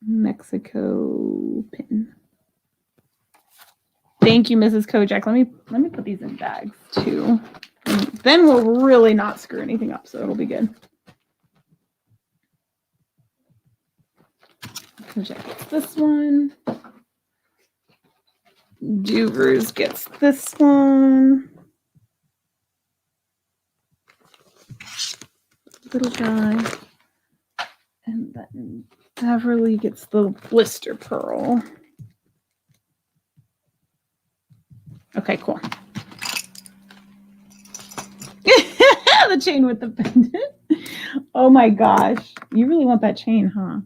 A: Mexico pin. Thank you, Mrs. Kojak. Let me put these in bags too. And then we'll really not screw anything up, so it'll be good. Kojak gets this one. Duvers gets this one. Little guy. And then Beverly gets the blister pearl. Okay, cool. The chain with the pendant. Oh my gosh. You really want that chain, huh?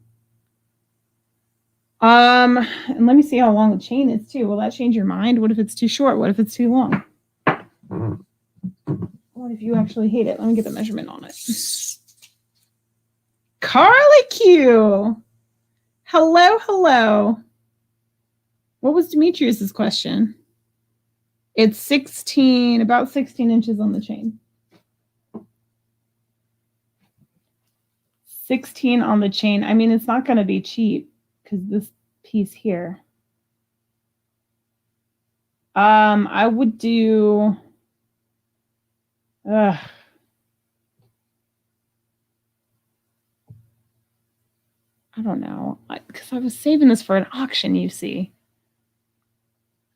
A: And let me see how long the chain is too. Will that change your mind? What if it's too short? What if it's too long? What if you actually hate it? Let me get the measurement on it. Carly Q. Hello, hello. What was Demetrius's question? It's 16, about 16 inches on the chain. 16 on the chain. I mean, it's not going to be cheap because this piece here. I would do. I don't know, because I was saving this for an auction. You see,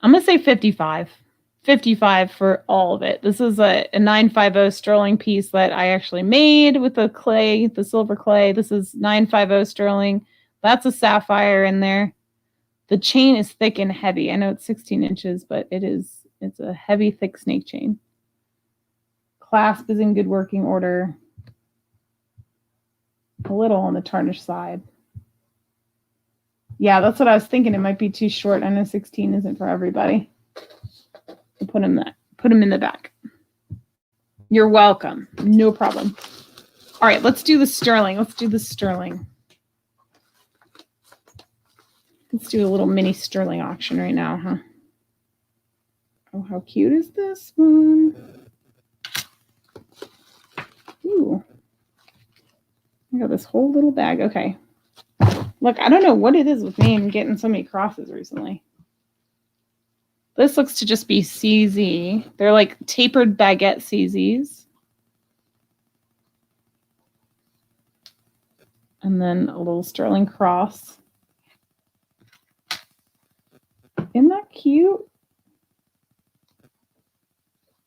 A: I'm gonna say 55. 55 for all of it. This is a 950 sterling piece that I actually made with the clay, the silver clay. This is 950 sterling. That's a sapphire in there. The chain is thick and heavy. I know it's 16 inches, but it's a heavy, thick snake chain. Clasp is in good working order. A little on the tarnished side. Yeah, that's what I was thinking. It might be too short. I know 16 isn't for everybody. So put them in the back. You're welcome. No problem. All right, let's do the sterling. Let's do a little mini sterling auction right now, huh? Oh, how cute is this one? Ooh. I got this whole little bag. Okay. Look, I don't know what it is with me and getting so many crosses recently. This looks to just be CZ. They're like tapered baguette CZs. And then a little sterling cross. Isn't that cute?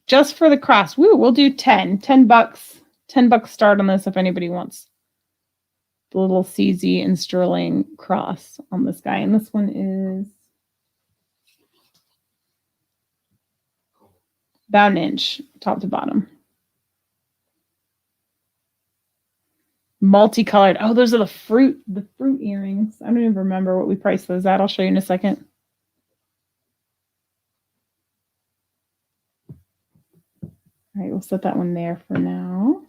A: Just for the cross. Woo, we'll do 10. $10. $10 start on this if anybody wants the little CZ and sterling cross on this guy. And this one is about an inch, top to bottom. Multicolored. Oh, those are the fruit earrings. I don't even remember what we priced those at. I'll show you in a second. All right, we'll set that one there for now.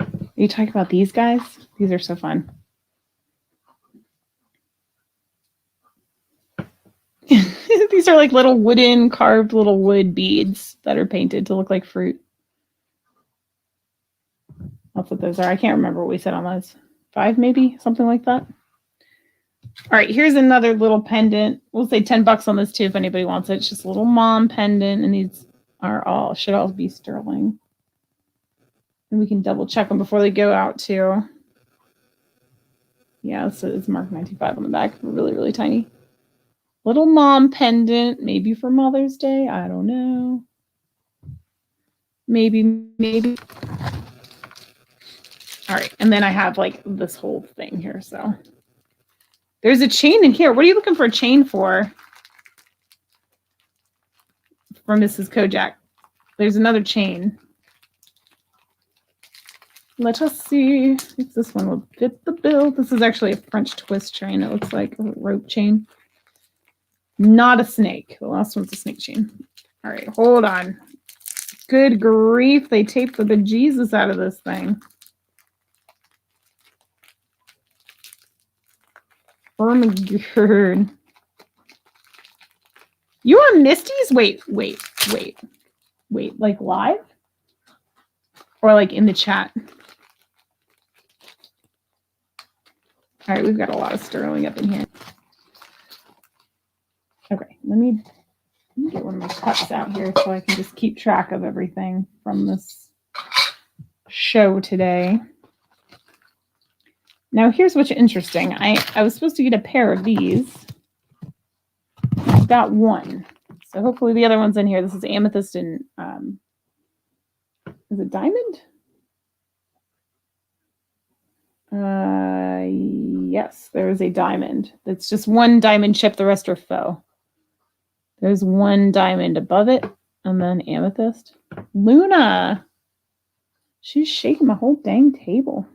A: Are you talking about these guys? These are so fun. These are like little carved little wood beads that are painted to look like fruit. That's what those are. I can't remember what we said on those. 5 maybe, something like that. All right, here's another little pendant. We'll say $10 on this too if anybody wants it. It's just a little mom pendant, and these should all be sterling. And we can double check them before they go out too. Yeah, so it's marked 95 on the back. Really, really tiny. Little mom pendant, maybe for Mother's Day. I don't know. Maybe. All right, and then I have like this whole thing here. So there's a chain in here. What are you looking for a chain for? For Mrs. Kojak. There's another chain. Let us see if this one will fit the bill. This is actually a French twist chain. It looks like a rope chain. Not a snake. The last one's a snake chain. All right, hold on. Good grief. They taped the bejesus out of this thing. Oh my god. You are Misty's? Wait. Like live? Or like in the chat? All right, we've got a lot of sterling up in here. Okay, let me get one of my cups out here so I can just keep track of everything from this show today. Now, here's what's interesting. I was supposed to get a pair of these. I've got one. So hopefully the other one's in here. This is amethyst and, is it diamond? Yes, there is a diamond. It's just one diamond chip. The rest are faux. There's one diamond above it, and then amethyst. Luna! She's shaking my whole dang table.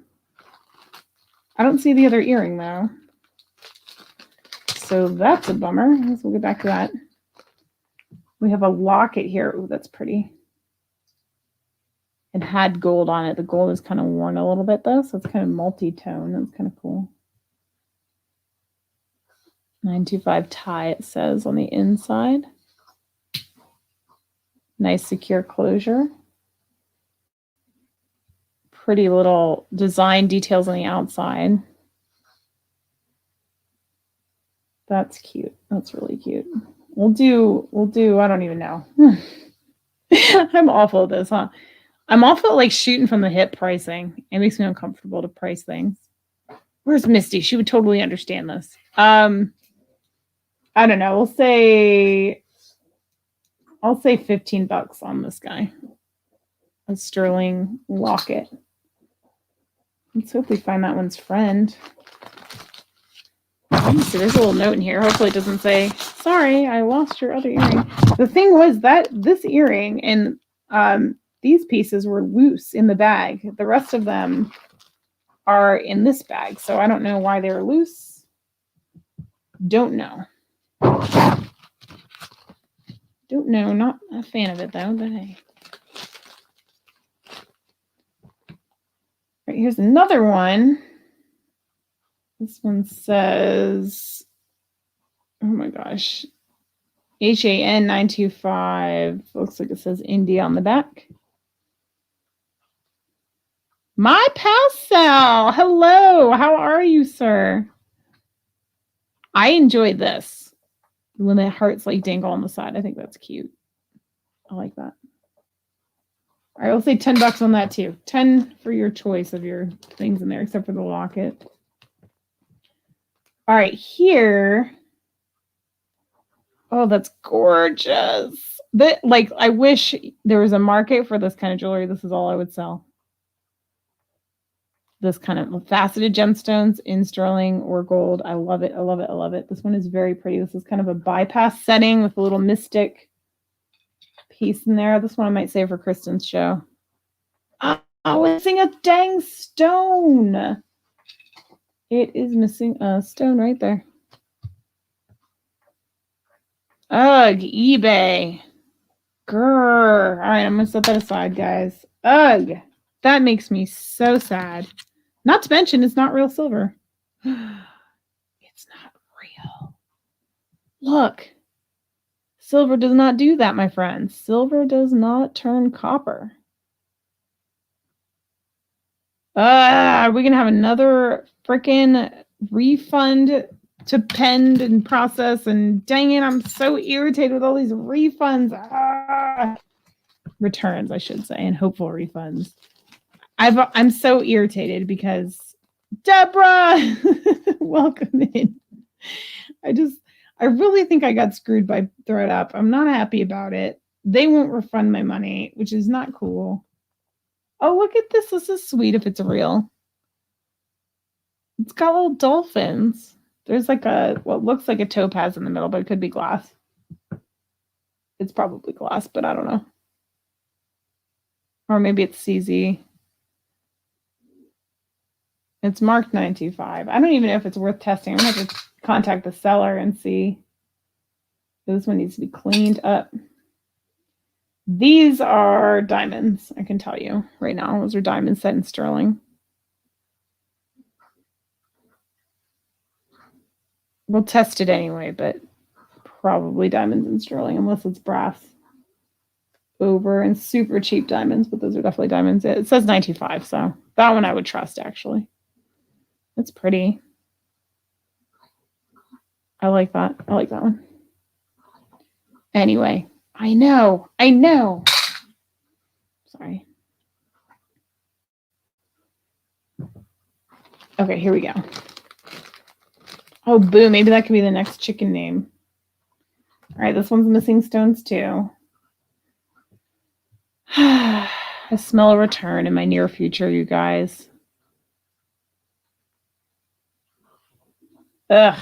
A: I don't see the other earring, though. So that's a bummer. I guess we'll get back to that. We have a locket here. Ooh, that's pretty. It had gold on it. The gold is kind of worn a little bit, though, so it's kind of multi-tone. That's kind of cool. 925 tie, it says on the inside. Nice secure closure. Pretty little design details on the outside. That's cute. That's really cute. We'll do, I don't even know. I'm awful at this, huh? I'm awful at like shooting from the hip pricing. It makes me uncomfortable to price things. Where's Misty? She would totally understand this. I don't know. I'll say $15 on this guy. A sterling locket. Let's hope we find that one's friend. So there's a little note in here. Hopefully it doesn't say, sorry, I lost your other earring. The thing was that this earring and these pieces were loose in the bag. The rest of them are in this bag. So I don't know why they were loose. Don't know. Don't know. Not a fan of it though, but hey. All right, here's another one. This one says, oh my gosh, HAN 925. Looks like it says India on the back. My pal Sal, hello. How are you, sir? I enjoyed this. When the hearts like dangle on the side. I think that's cute. I like that. All right, I'll say $10 on that too. 10 for your choice of your things in there, except for the locket. All right, here. Oh, that's gorgeous. Like, I wish there was a market for this kind of jewelry. This is all I would sell. This kind of faceted gemstones in sterling or gold. I love it. I love it. I love it. This one is very pretty. This is kind of a bypass setting with a little mystic piece in there. This one I might save for Kristen's show. Oh, it's missing a dang stone. It is missing a stone right there. Ugh, eBay. Grrr. All right, I'm going to set that aside, guys. Ugh. That makes me so sad. Not to mention, it's not real silver. It's not real. Look. Silver does not do that, my friends. Silver does not turn copper. Are we going to have another freaking refund to pend and process? And dang it, I'm so irritated with all these refunds. Returns, I should say, and hopeful refunds. I'm so irritated because Deborah, welcome in. I really think I got screwed by ThredUp. I'm not happy about it. They won't refund my money, which is not cool. Oh, look at this. This is sweet if it's real. It's got little dolphins. There's like what looks like a topaz in the middle, but it could be glass. It's probably glass, but I don't know. Or maybe it's CZ. It's marked 925. I don't even know if it's worth testing. I'm going to have to contact the seller and see. This one needs to be cleaned up. These are diamonds, I can tell you right now. Those are diamonds set in sterling. We'll test it anyway, but probably diamonds in sterling, unless it's brass over and super cheap diamonds, but those are definitely diamonds. It says 925, so that one I would trust, actually. That's pretty. I like that. I like that one. Anyway, I know. Sorry. Okay, here we go. Oh, boo. Maybe that could be the next chicken name. All right, this one's missing stones too. I smell a return in my near future, you guys. Ugh.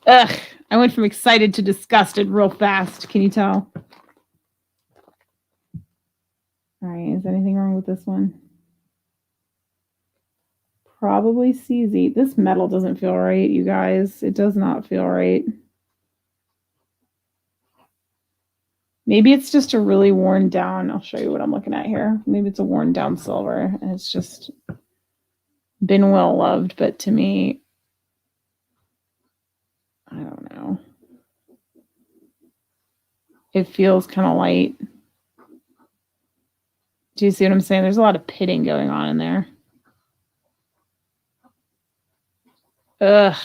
A: I went from excited to disgusted real fast. Can you tell? All right, is anything wrong with this one? Probably CZ. This metal doesn't feel right, you guys. It does not feel right. Maybe it's just a really worn down. I'll show you what I'm looking at here. Maybe it's a worn down silver and it's just been well loved, but to me, I don't know. It feels kind of light. Do you see what I'm saying? There's a lot of pitting going on in there. Ugh.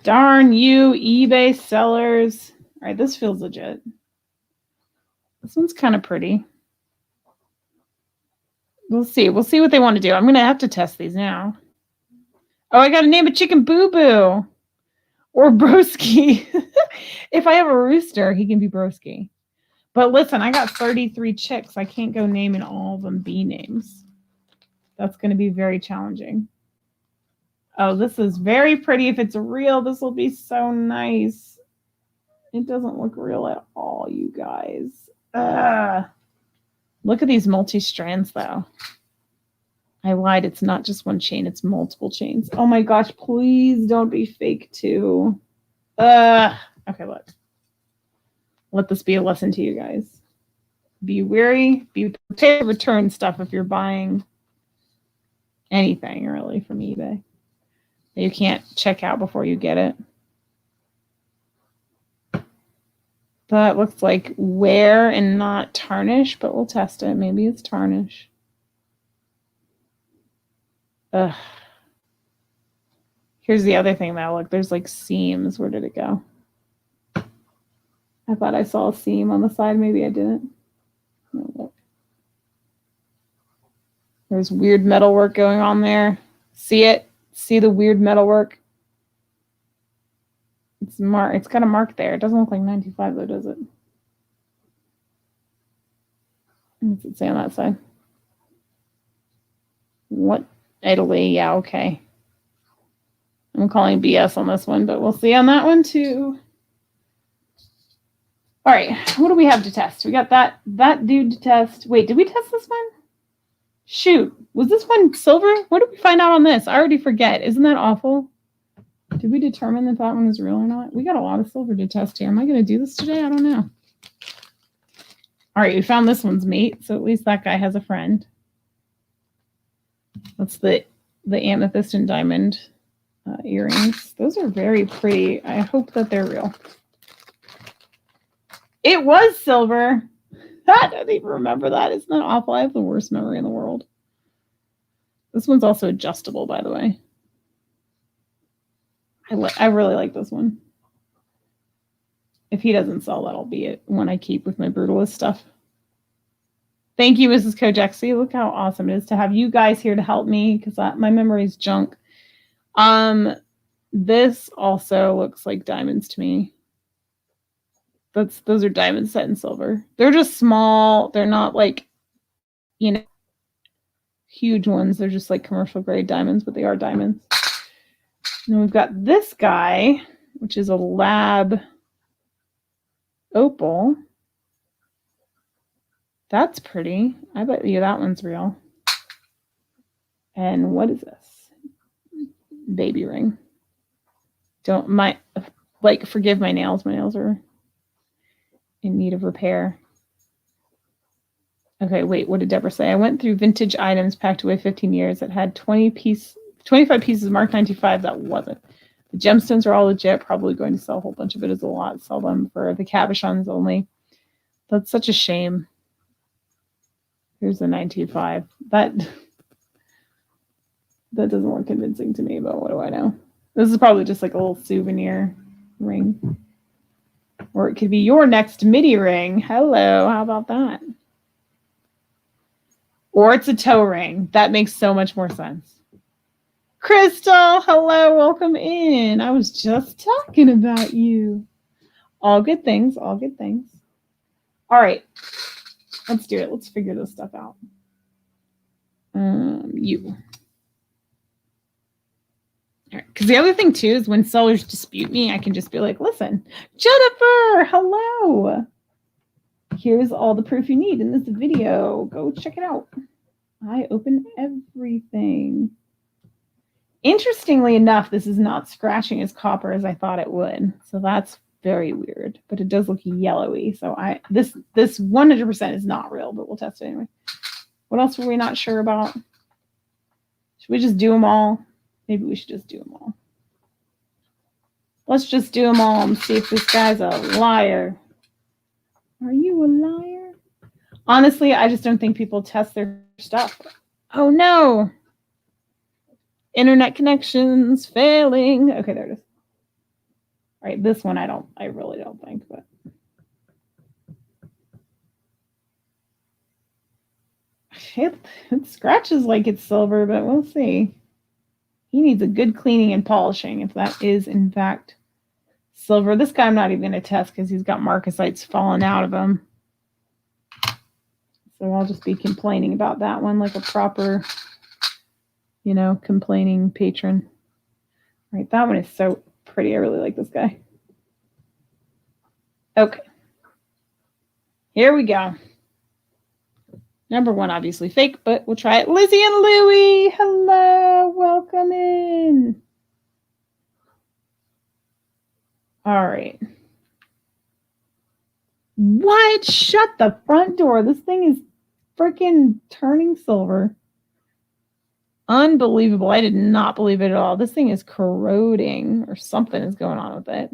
A: Darn you, eBay sellers. All right, this feels legit. This one's kind of pretty. We'll see. We'll see what they want to do. I'm going to have to test these now. Oh, I got to name a chicken Boo Boo or Broski. If I have a rooster, he can be Broski. But listen, I got 33 chicks. I can't go naming all of them bee names. That's going to be very challenging. Oh, this is very pretty. If it's real, this will be so nice. It doesn't look real at all, you guys. Look at these multi-strands, though. I lied. It's not just one chain. It's multiple chains. Oh, my gosh. Please don't be fake, too. Okay, look. Let this be a lesson to you guys. Be wary. Be prepared to return stuff if you're buying anything, really, from eBay. You can't check out before you get it. That looks like wear and not tarnish, but we'll test it. Maybe it's tarnish. Ugh. Here's the other thing though. Look, there's like seams. Where did it go? I thought I saw a seam on the side. Maybe I didn't. No, look. There's weird metal work going on there. See it? See the weird metal work? It's got a mark there. It doesn't look like 95 though, does it? What does it say on that side? What? Italy? Yeah, okay. I'm calling BS on this one, but we'll see on that one too. All right, what do we have to test? We got that dude to test. Wait, did we test this one? Shoot, was this one silver? What did we find out on this? I already forget. Isn't that awful? Did we determine that one is real or not? We got a lot of silver to test here. Am I going to do this today? I don't know. All right, we found this one's mate, so at least that guy has a friend. That's the amethyst and diamond earrings. Those are very pretty. I hope that they're real. It was silver. I don't even remember that. Isn't that awful? I have the worst memory in the world. This one's also adjustable, by the way. I really like this one. If he doesn't sell, that'll be it. One I keep with my brutalist stuff. Thank you, Mrs. Kojak. See, look how awesome it is to have you guys here to help me because my memory is junk. This also looks like diamonds to me. Those are diamonds set in silver. They're just small. They're not like, huge ones. They're just like commercial grade diamonds, but they are diamonds. And then we've got this guy, which is a lab opal. That's pretty. I bet you that one's real. And what is this? Baby ring. Forgive my nails. My nails are in need of repair. Okay, wait, what did Deborah say? I went through vintage items packed away 15 years that had 25 pieces marked 95. That wasn't. The gemstones are all legit. Probably going to sell a whole bunch of it as a lot. Sell them for the cabochons only. That's such a shame. Here's the 925. That doesn't look convincing to me, but what do I know? This is probably just like a little souvenir ring. Or it could be your next MIDI ring. Hello, how about that? Or it's a toe ring. That makes so much more sense. Crystal, hello, welcome in. I was just talking about you. All good things, all good things. All right, let's do it. Let's figure this stuff out. You. All right, because the other thing too is when sellers dispute me, I can just be like, listen, Jennifer, hello. Here's all the proof you need in this video. Go check it out. I open everything. Interestingly enough, this is not scratching as copper as I thought it would. So that's very weird, but it does look yellowy. So this 100% is not real, but we'll test it anyway. What else were we not sure about? Should we just do them all? Maybe we should just do them all. Let's just do them all and see if this guy's a liar. Are you a liar? Honestly, I just don't think people test their stuff. Oh no. Internet connections failing. Okay, there it is. All right, this one I really don't think, but it scratches like it's silver, but we'll see. He needs a good cleaning and polishing if that is in fact silver. This guy I'm not even going to test because he's got marcasites falling out of him. So I'll just be complaining about that one like a proper, complaining patron. All right, that one is so pretty. I really like this guy. Okay. Here we go. Number one, obviously fake, but we'll try it. Lizzie and Louie, hello, welcome in. All right. What? Shut the front door. This thing is freaking turning silver. Unbelievable. I did not believe it at all. This thing is corroding or something is going on with it.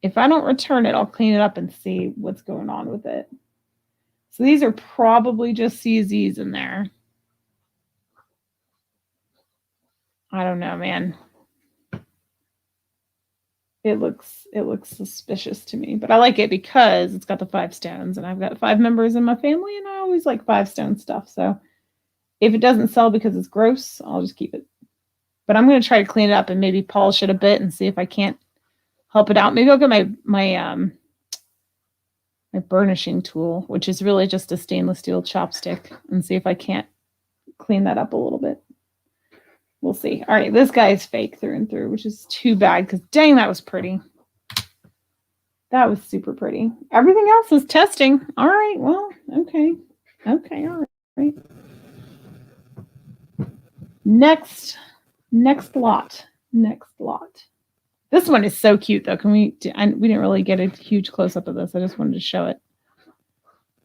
A: If I don't return it, I'll clean it up and see what's going on with it. So these are probably just CZs in there. I don't know, man. It looks suspicious to me, but I like it because it's got the 5 stones and I've got 5 members in my family and I always like 5 stone stuff. So if it doesn't sell because it's gross, I'll just keep it. But I'm going to try to clean it up and maybe polish it a bit and see if I can't help it out. Maybe I'll get my burnishing tool, which is really just a stainless steel chopstick, and see if I can't clean that up a little bit. We'll see. All right, this guy is fake through and through, which is too bad because dang, that was pretty. That was super pretty. Everything else is testing. All right, well, okay. Okay, all right. Next lot. This one is so cute, though. We didn't really get a huge close-up of this. I just wanted to show it.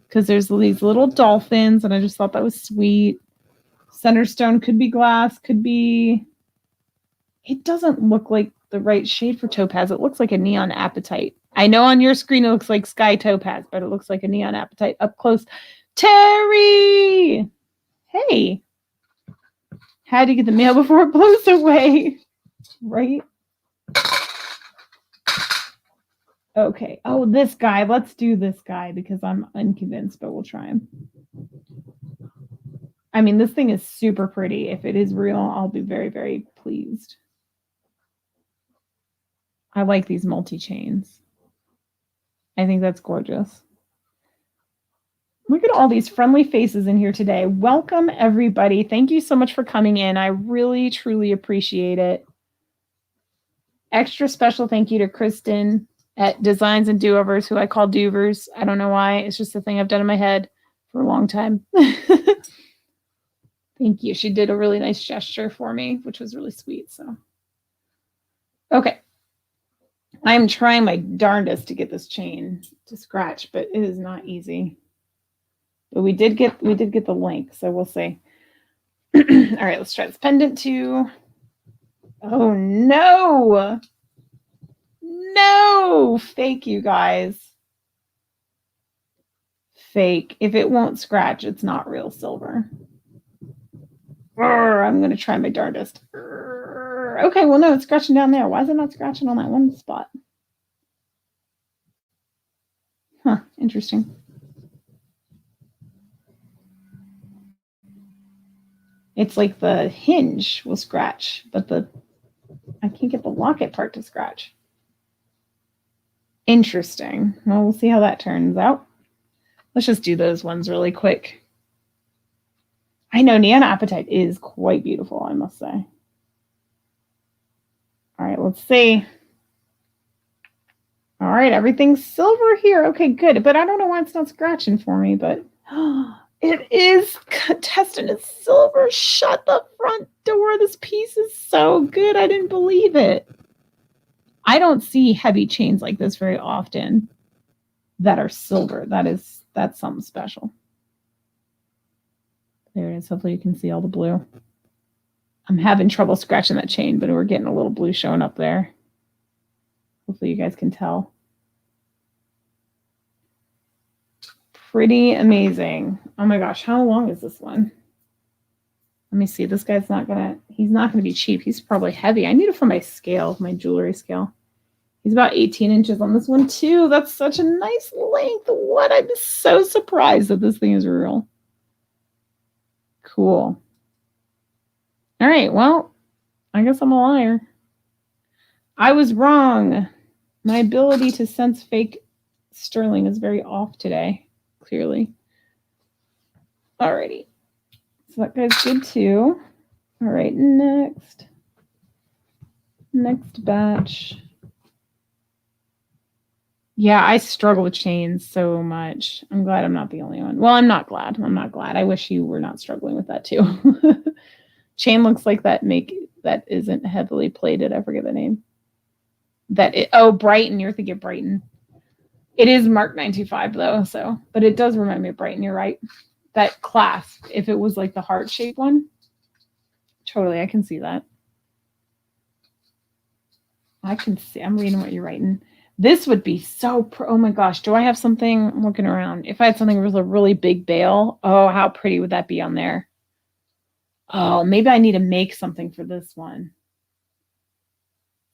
A: Because there's these little dolphins, and I just thought that was sweet. Center stone could be glass, could be... It doesn't look like the right shade for topaz. It looks like a neon apatite. I know on your screen it looks like sky topaz, but it looks like a neon apatite up close. Terry! Hey! Had to get the mail before it blows away. Right? Okay. Oh, this guy. Let's do this guy because I'm unconvinced, but we'll try him. I mean, this thing is super pretty. If it is real, I'll be very, very pleased. I like these multi-chains. I think that's gorgeous. Look at all these friendly faces in here today. Welcome, everybody. Thank you so much for coming in. I really, truly appreciate it. Extra special thank you to Kristen at Designs and Do-Overs, who I call Doovers. I don't know why. It's just a thing I've done in my head for a long time. Thank Thank you. She did a really nice gesture for me, which was really sweet. So, okay. I'm trying my darndest to get this chain to scratch, but it is not easy. But we did get the link, so we'll see. All right, let's try this pendant too. Oh no! No! Fake, you guys. Fake. If it won't scratch, it's not real silver. I'm going to try my darndest. Okay, well, no, it's scratching down there. Why is it not scratching on that one spot? Huh, interesting. It's like the hinge will scratch, but I can't get the locket part to scratch. Interesting. Well, we'll see how that turns out. Let's just do those ones really quick. I know Neon Appetite is quite beautiful, I must say. All right, let's see. All right, everything's silver here. Okay, good. But I don't know why it's not scratching for me, but it is. Contestant is silver. Shut the front door. This piece is so good. I didn't believe it. I don't see heavy chains like this very often that are silver. That's something special. There it is. Hopefully you can see all the blue. I'm having trouble scratching that chain, but we're getting a little blue showing up there. Hopefully you guys can tell. Pretty amazing. Oh my gosh, how long is this one? Let me see. This guy's he's not gonna be cheap. He's probably heavy. I need it for my scale, my jewelry scale. He's about 18 inches on this one too. That's such a nice length. What? I'm so surprised that this thing is real. Cool. All right, well, I guess I'm a liar. I was wrong. My ability to sense fake sterling is very off today, clearly. Alrighty. So that guy's good too. All right, next batch. Yeah, I struggle with chains so much. I'm glad I'm not the only one. Well, I'm not glad. I wish you were not struggling with that too. Chain looks like that isn't heavily plated. I forget the name. Brighton. You're thinking Brighton. It is marked 925 though, but it does remind me of Brighton. You're right. That clasp, if it was like the heart-shaped one, totally, I can see that. I can see. I'm reading what you're writing. This would be so. Oh my gosh, do I have something? I'm looking around. If I had something with a really big bail, oh, how pretty would that be on there? Oh, maybe I need to make something for this one.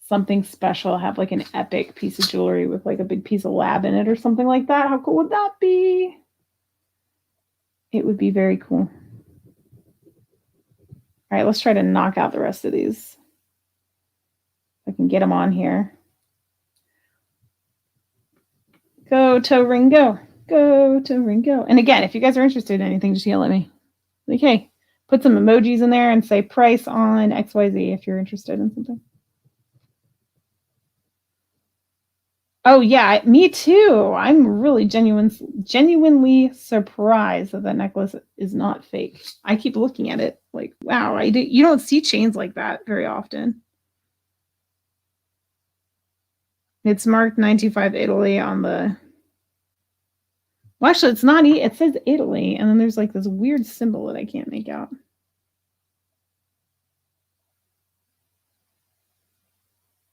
A: Something special. Have like an epic piece of jewelry with like a big piece of lab in it or something like that. How cool would that be? It would be very cool. All right, let's try to knock out the rest of these. I can get them on here. Go to Ringo. Go to Ringo. And again, if you guys are interested in anything, just yell at me. Like, hey, put some emojis in there and say price on XYZ if you're interested in something. Oh, yeah, me too. I'm really genuinely surprised that necklace is not fake. I keep looking at it like, wow, you don't see chains like that very often. It's marked 925 Italy on the... Well, actually, it's not. It says Italy, and then there's like this weird symbol that I can't make out.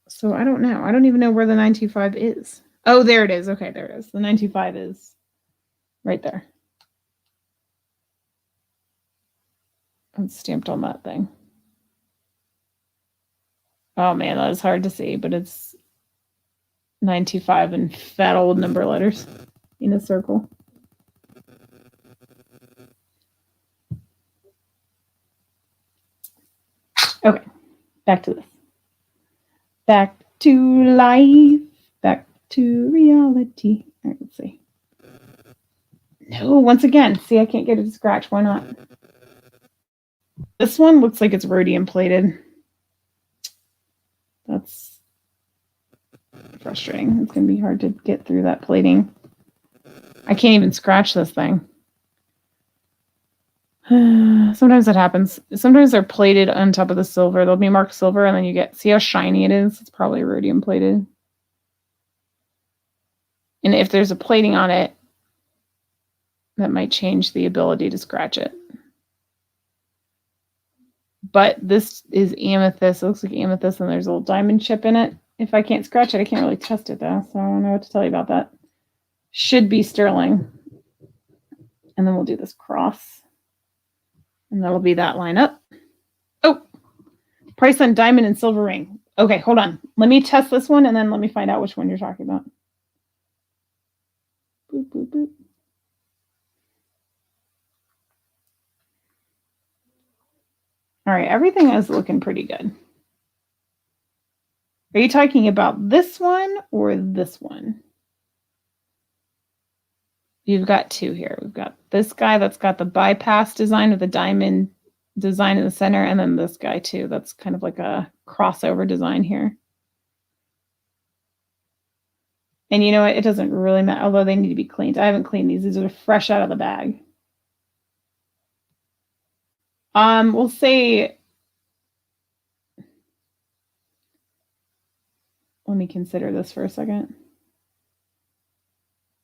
A: So I don't know. I don't even know where the 925 is. Oh, there it is. Okay, there it is. The 925 is right there. It's stamped on that thing. Oh man, that is hard to see, but it's 925 in fat old number letters in a circle. Okay, back to this. Back to life. Back to reality. All right, let's see. No, once again, see, I can't get it to scratch. Why not? This one looks like it's rhodium plated. That's frustrating. It's going to be hard to get through that plating. I can't even scratch this thing. Sometimes that happens. Sometimes they're plated on top of the silver. They'll be marked silver, and then you get, see how shiny it is? It's probably rhodium plated. And if there's a plating on it, that might change the ability to scratch it. But this is amethyst. It looks like amethyst, and there's a little diamond chip in it. If I can't scratch it, I can't really test it, though, so I don't know what to tell you about that. Should be sterling. And then we'll do this cross. And that'll be that line up. Oh, price on diamond and silver ring. Okay, hold on. Let me test this one, and then let me find out which one you're talking about. Boop, boop, boop. All right, everything is looking pretty good. Are you talking about this one or this one? You've got two here. We've got this guy that's got the bypass design with the diamond design in the center, and then this guy too. That's kind of like a crossover design here. And you know what? It doesn't really matter, although they need to be cleaned. I haven't cleaned these. These are fresh out of the bag. We'll say, let me consider this for a second.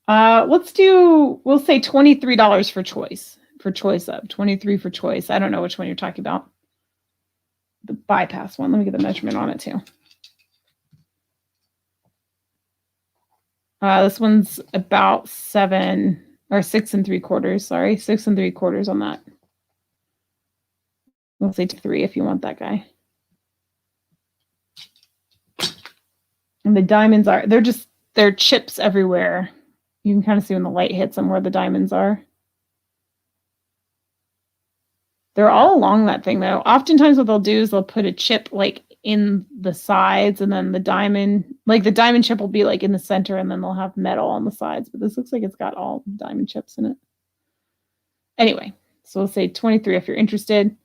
A: We'll say $23 for choice of 23 for choice. I don't know which one you're talking about. The bypass one. Let me get the measurement on it too. This one's about 7 or 6 3/4. Sorry, 6 3/4 on that. We'll say 3 if you want that guy. And the diamonds are, they're chips everywhere. You can kind of see when the light hits them where the diamonds are. They're all along that thing though. Oftentimes what they'll do is they'll put a chip like in the sides, and then the diamond chip will be like in the center, and then they'll have metal on the sides. But this looks like it's got all diamond chips in it. Anyway, so we'll say 23 if you're interested.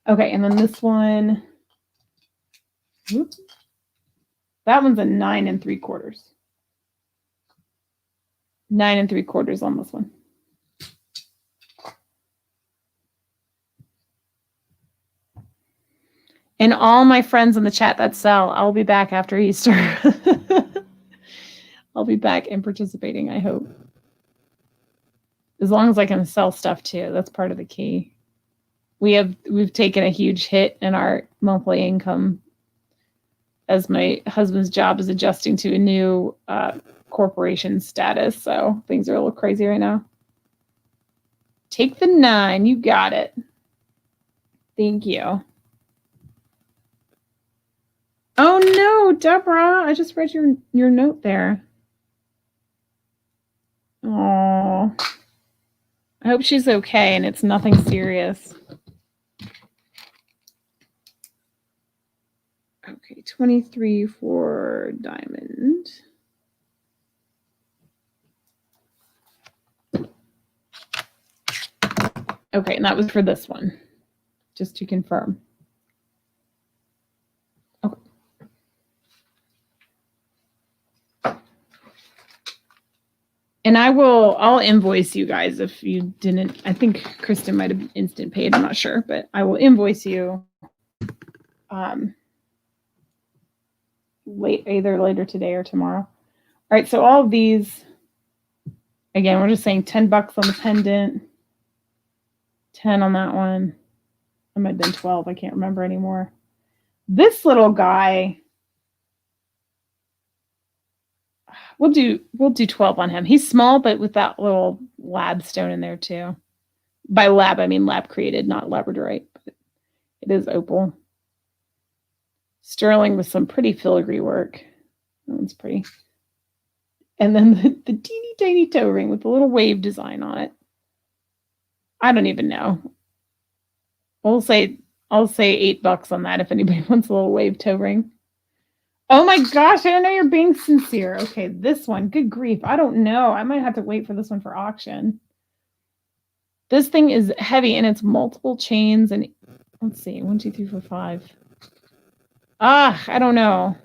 A: Okay, and then this one, whoops, that one's a 9 3/4. 9 3/4 on this one. And all my friends in the chat that sell, I'll be back after Easter. I'll be back and participating, I hope. As long as I can sell stuff too, that's part of the key. We've taken a huge hit in our monthly income as my husband's job is adjusting to a new corporation status, so things are a little crazy right now. Take the 9, you got it. Thank you. Oh no, Deborah, I just read your note there. Oh, I hope she's okay and it's nothing serious. Okay, 23 for diamond. Okay, and that was for this one, just to confirm. Okay. And I'll invoice you guys if you didn't. I think Kristen might have instant paid. I'm not sure, but I will invoice you either later today or tomorrow. All right, so all of these, again, we're just saying $10 on the pendant, 10 on that one. I might have been 12. I can't remember anymore. This little guy, we'll do 12 on him. He's small, but with that little lab stone in there too. By lab, I mean lab created, not labradorite, but it is opal. Sterling with some pretty filigree work. That one's pretty. And then the teeny tiny toe ring with a little wave design on it. I don't even know. I'll say $8 on that if anybody wants a little wave toe ring. Oh my gosh, I don't know you're being sincere. Okay, this one, good grief. I don't know. I might have to wait for this one for auction. This thing is heavy and it's multiple chains and let's see, 1, 2, 3, 4, 5. I don't know.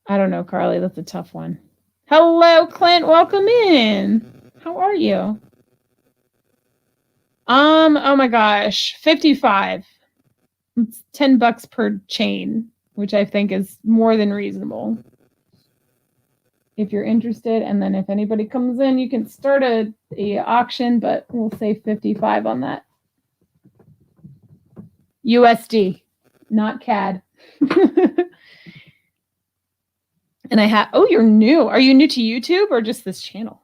A: I don't know, Carly. That's a tough one. Hello, Clint. Welcome in. How are you? Oh my gosh, 55. It's $10 per chain, which I think is more than reasonable. If you're interested, and then if anybody comes in, you can start a auction, but we'll say 55 on that. USD, not CAD. And I have, oh, you're new. Are you new to YouTube or just this channel?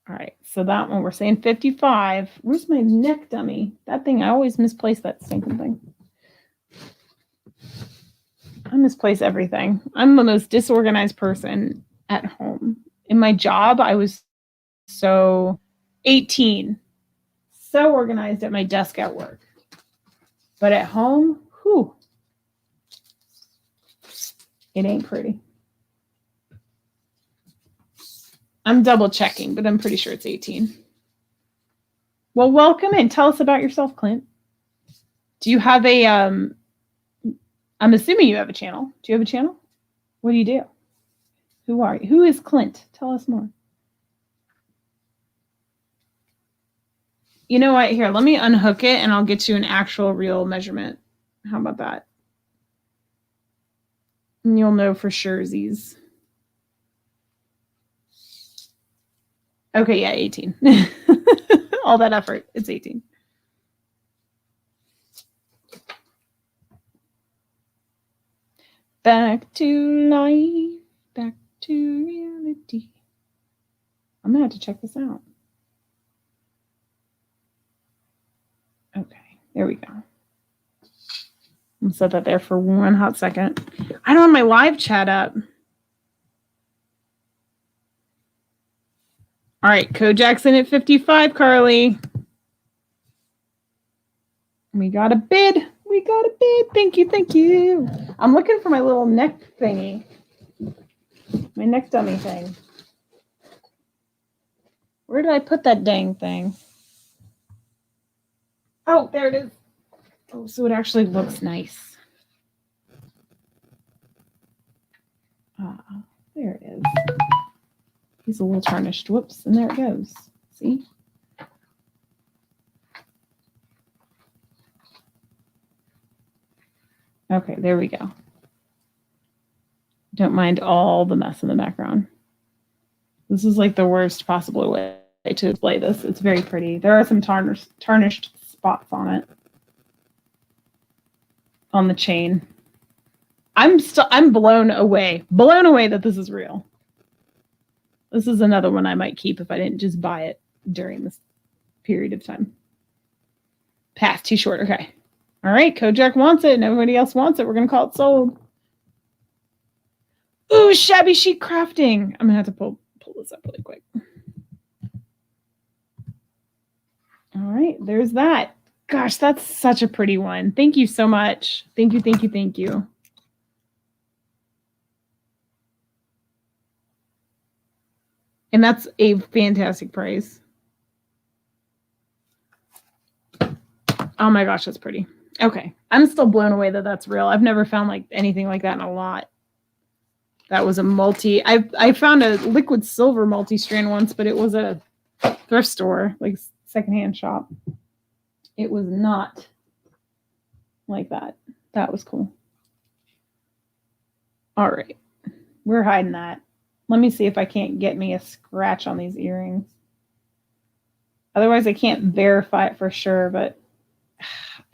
A: All right, so that one we're saying 55. Where's my neck dummy? That thing, I always misplace that stinking thing. I misplace everything. I'm the most disorganized person at home. In my job, I was so 18, so organized at my desk at work. But at home, whew, it ain't pretty. I'm double checking, but I'm pretty sure it's 18. Well, welcome and tell us about yourself, Clint. Do you have a, I'm assuming you have a channel. Do you have a channel? What do you do? Who are you? Who is Clint? Tell us more. You know what? Here, let me unhook it and I'll get you an actual real measurement. How about that? And you'll know for surezies. Okay, yeah, 18. All that effort, it's 18. Back to life, back to reality. I'm gonna have to check this out. Okay, there we go. I'll set that there for one hot second. I don't have my live chat up. All right, Kojak's at 55, Carly. We got a bid. We got a bid. Thank you, thank you. I'm looking for my little neck thingy. My neck dummy thing. Where did I put that dang thing? Oh, there it is. Oh, so it actually looks nice. There it is. He's a little tarnished. Whoops, and there it goes. See? Okay, there we go. Don't mind all the mess in the background. This is like the worst possible way to display this. It's very pretty. There are some tarnished spots on it. On the chain. I'm blown away that this is real. This is another one I might keep if I didn't just buy it during this period of time. Pass, too short. Okay. All right, Kojak wants it and everybody else wants it. We're going to call it sold. Ooh, shabby chic crafting. I'm going to have to pull this up really quick. All right, there's that. Gosh, that's such a pretty one. Thank you so much. Thank you, thank you, thank you. And that's a fantastic price. Oh my gosh, that's pretty. Okay, I'm still blown away that that's real. I've never found like anything like that in a lot. That was a multi. I found a liquid silver multi-strand once, but it was a thrift store, like secondhand shop. It was not like that. That was cool. All right, we're hiding that. Let me see if I can't get me a scratch on these earrings. Otherwise, I can't verify it for sure, but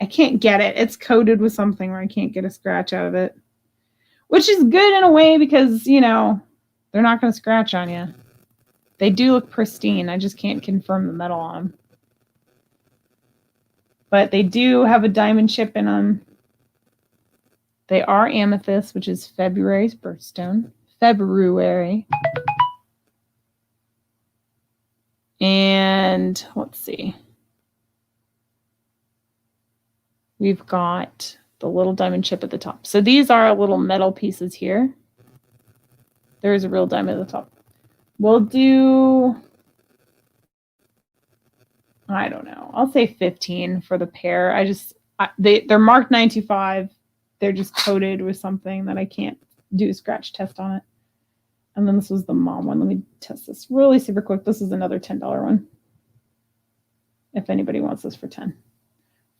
A: I can't get it. It's coated with something where I can't get a scratch out of it. Which is good in a way because, you know, they're not going to scratch on you. They do look pristine. I just can't confirm the metal on them. But they do have a diamond chip in them. They are amethyst, which is February's birthstone. February. And let's see. We've got the little diamond chip at the top. So these are little metal pieces here. There is a real diamond at the top. We'll do, I don't know. I'll say 15 for the pair. They're marked 925. They're just coated with something that I can't do a scratch test on it. And then this was the mom one. Let me test this really super quick. This is another $10 one. If anybody wants this for 10.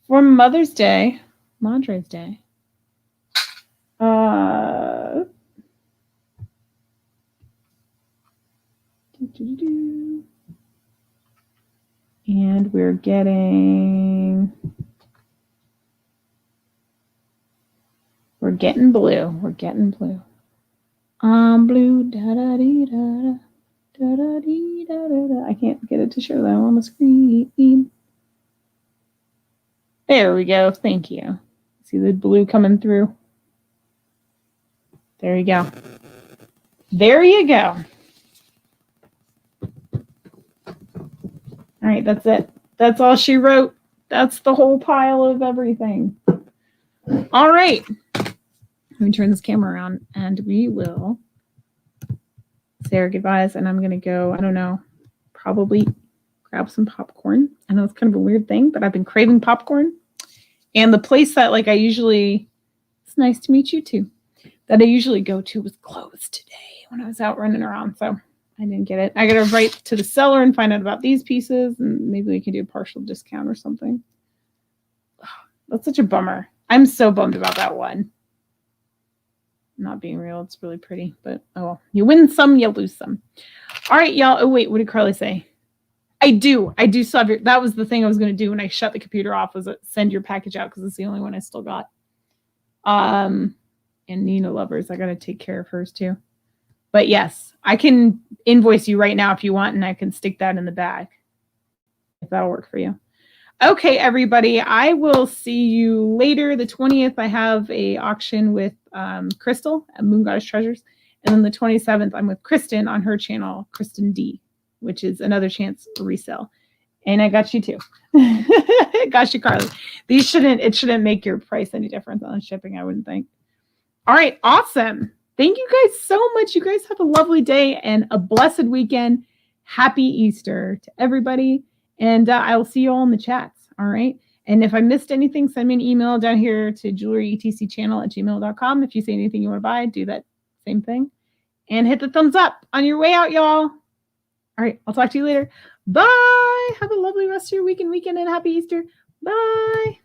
A: For Mother's Day, Madre's Day. And we're getting blue. We're getting blue. Blue, da da dee da da da dee da da da. I can't get it to show that on the screen. There we go. Thank you. See the blue coming through? There you go. There you go. All right, that's it. That's all she wrote. That's the whole pile of everything. All right. Let me turn this camera around and we will say our goodbyes. And I'm going to go, I don't know, probably grab some popcorn. I know it's kind of a weird thing, but I've been craving popcorn. And the place that like I usually, it's nice to meet you too, that I usually go to was closed today when I was out running around. So I didn't get it. I got to write to the seller and find out about these pieces and maybe we can do a partial discount or something. Oh, that's such a bummer. I'm so bummed about that one. Not being real, it's really pretty, but oh well. You win some, you lose some. All right, y'all. Oh wait, what did Carly say? I do still have your, that was the thing I was going to do when I shut the computer off, was send your package out because it's the only one I still got. And Nina Lovers, I got to take care of hers too. But yes, I can invoice you right now if you want, and I can stick that in the bag if that'll work for you. Okay, everybody, I will see you later. The 20th, I have a auction with Crystal at Moon Goddess Treasures. And then the 27th, I'm with Kristen on her channel, Kristen D, which is another chance to resell. And I got you too. Got you, Carly. It shouldn't make your price any difference on shipping, I wouldn't think. All right, awesome. Thank you guys so much. You guys have a lovely day and a blessed weekend. Happy Easter to everybody. And I will see you all in the chats. All right. And if I missed anything, send me an email down here to jewelryetcchannel@gmail.com. If you see anything you want to buy, do that same thing. And hit the thumbs up on your way out, y'all. All right. I'll talk to you later. Bye. Have a lovely rest of your week and weekend and happy Easter. Bye.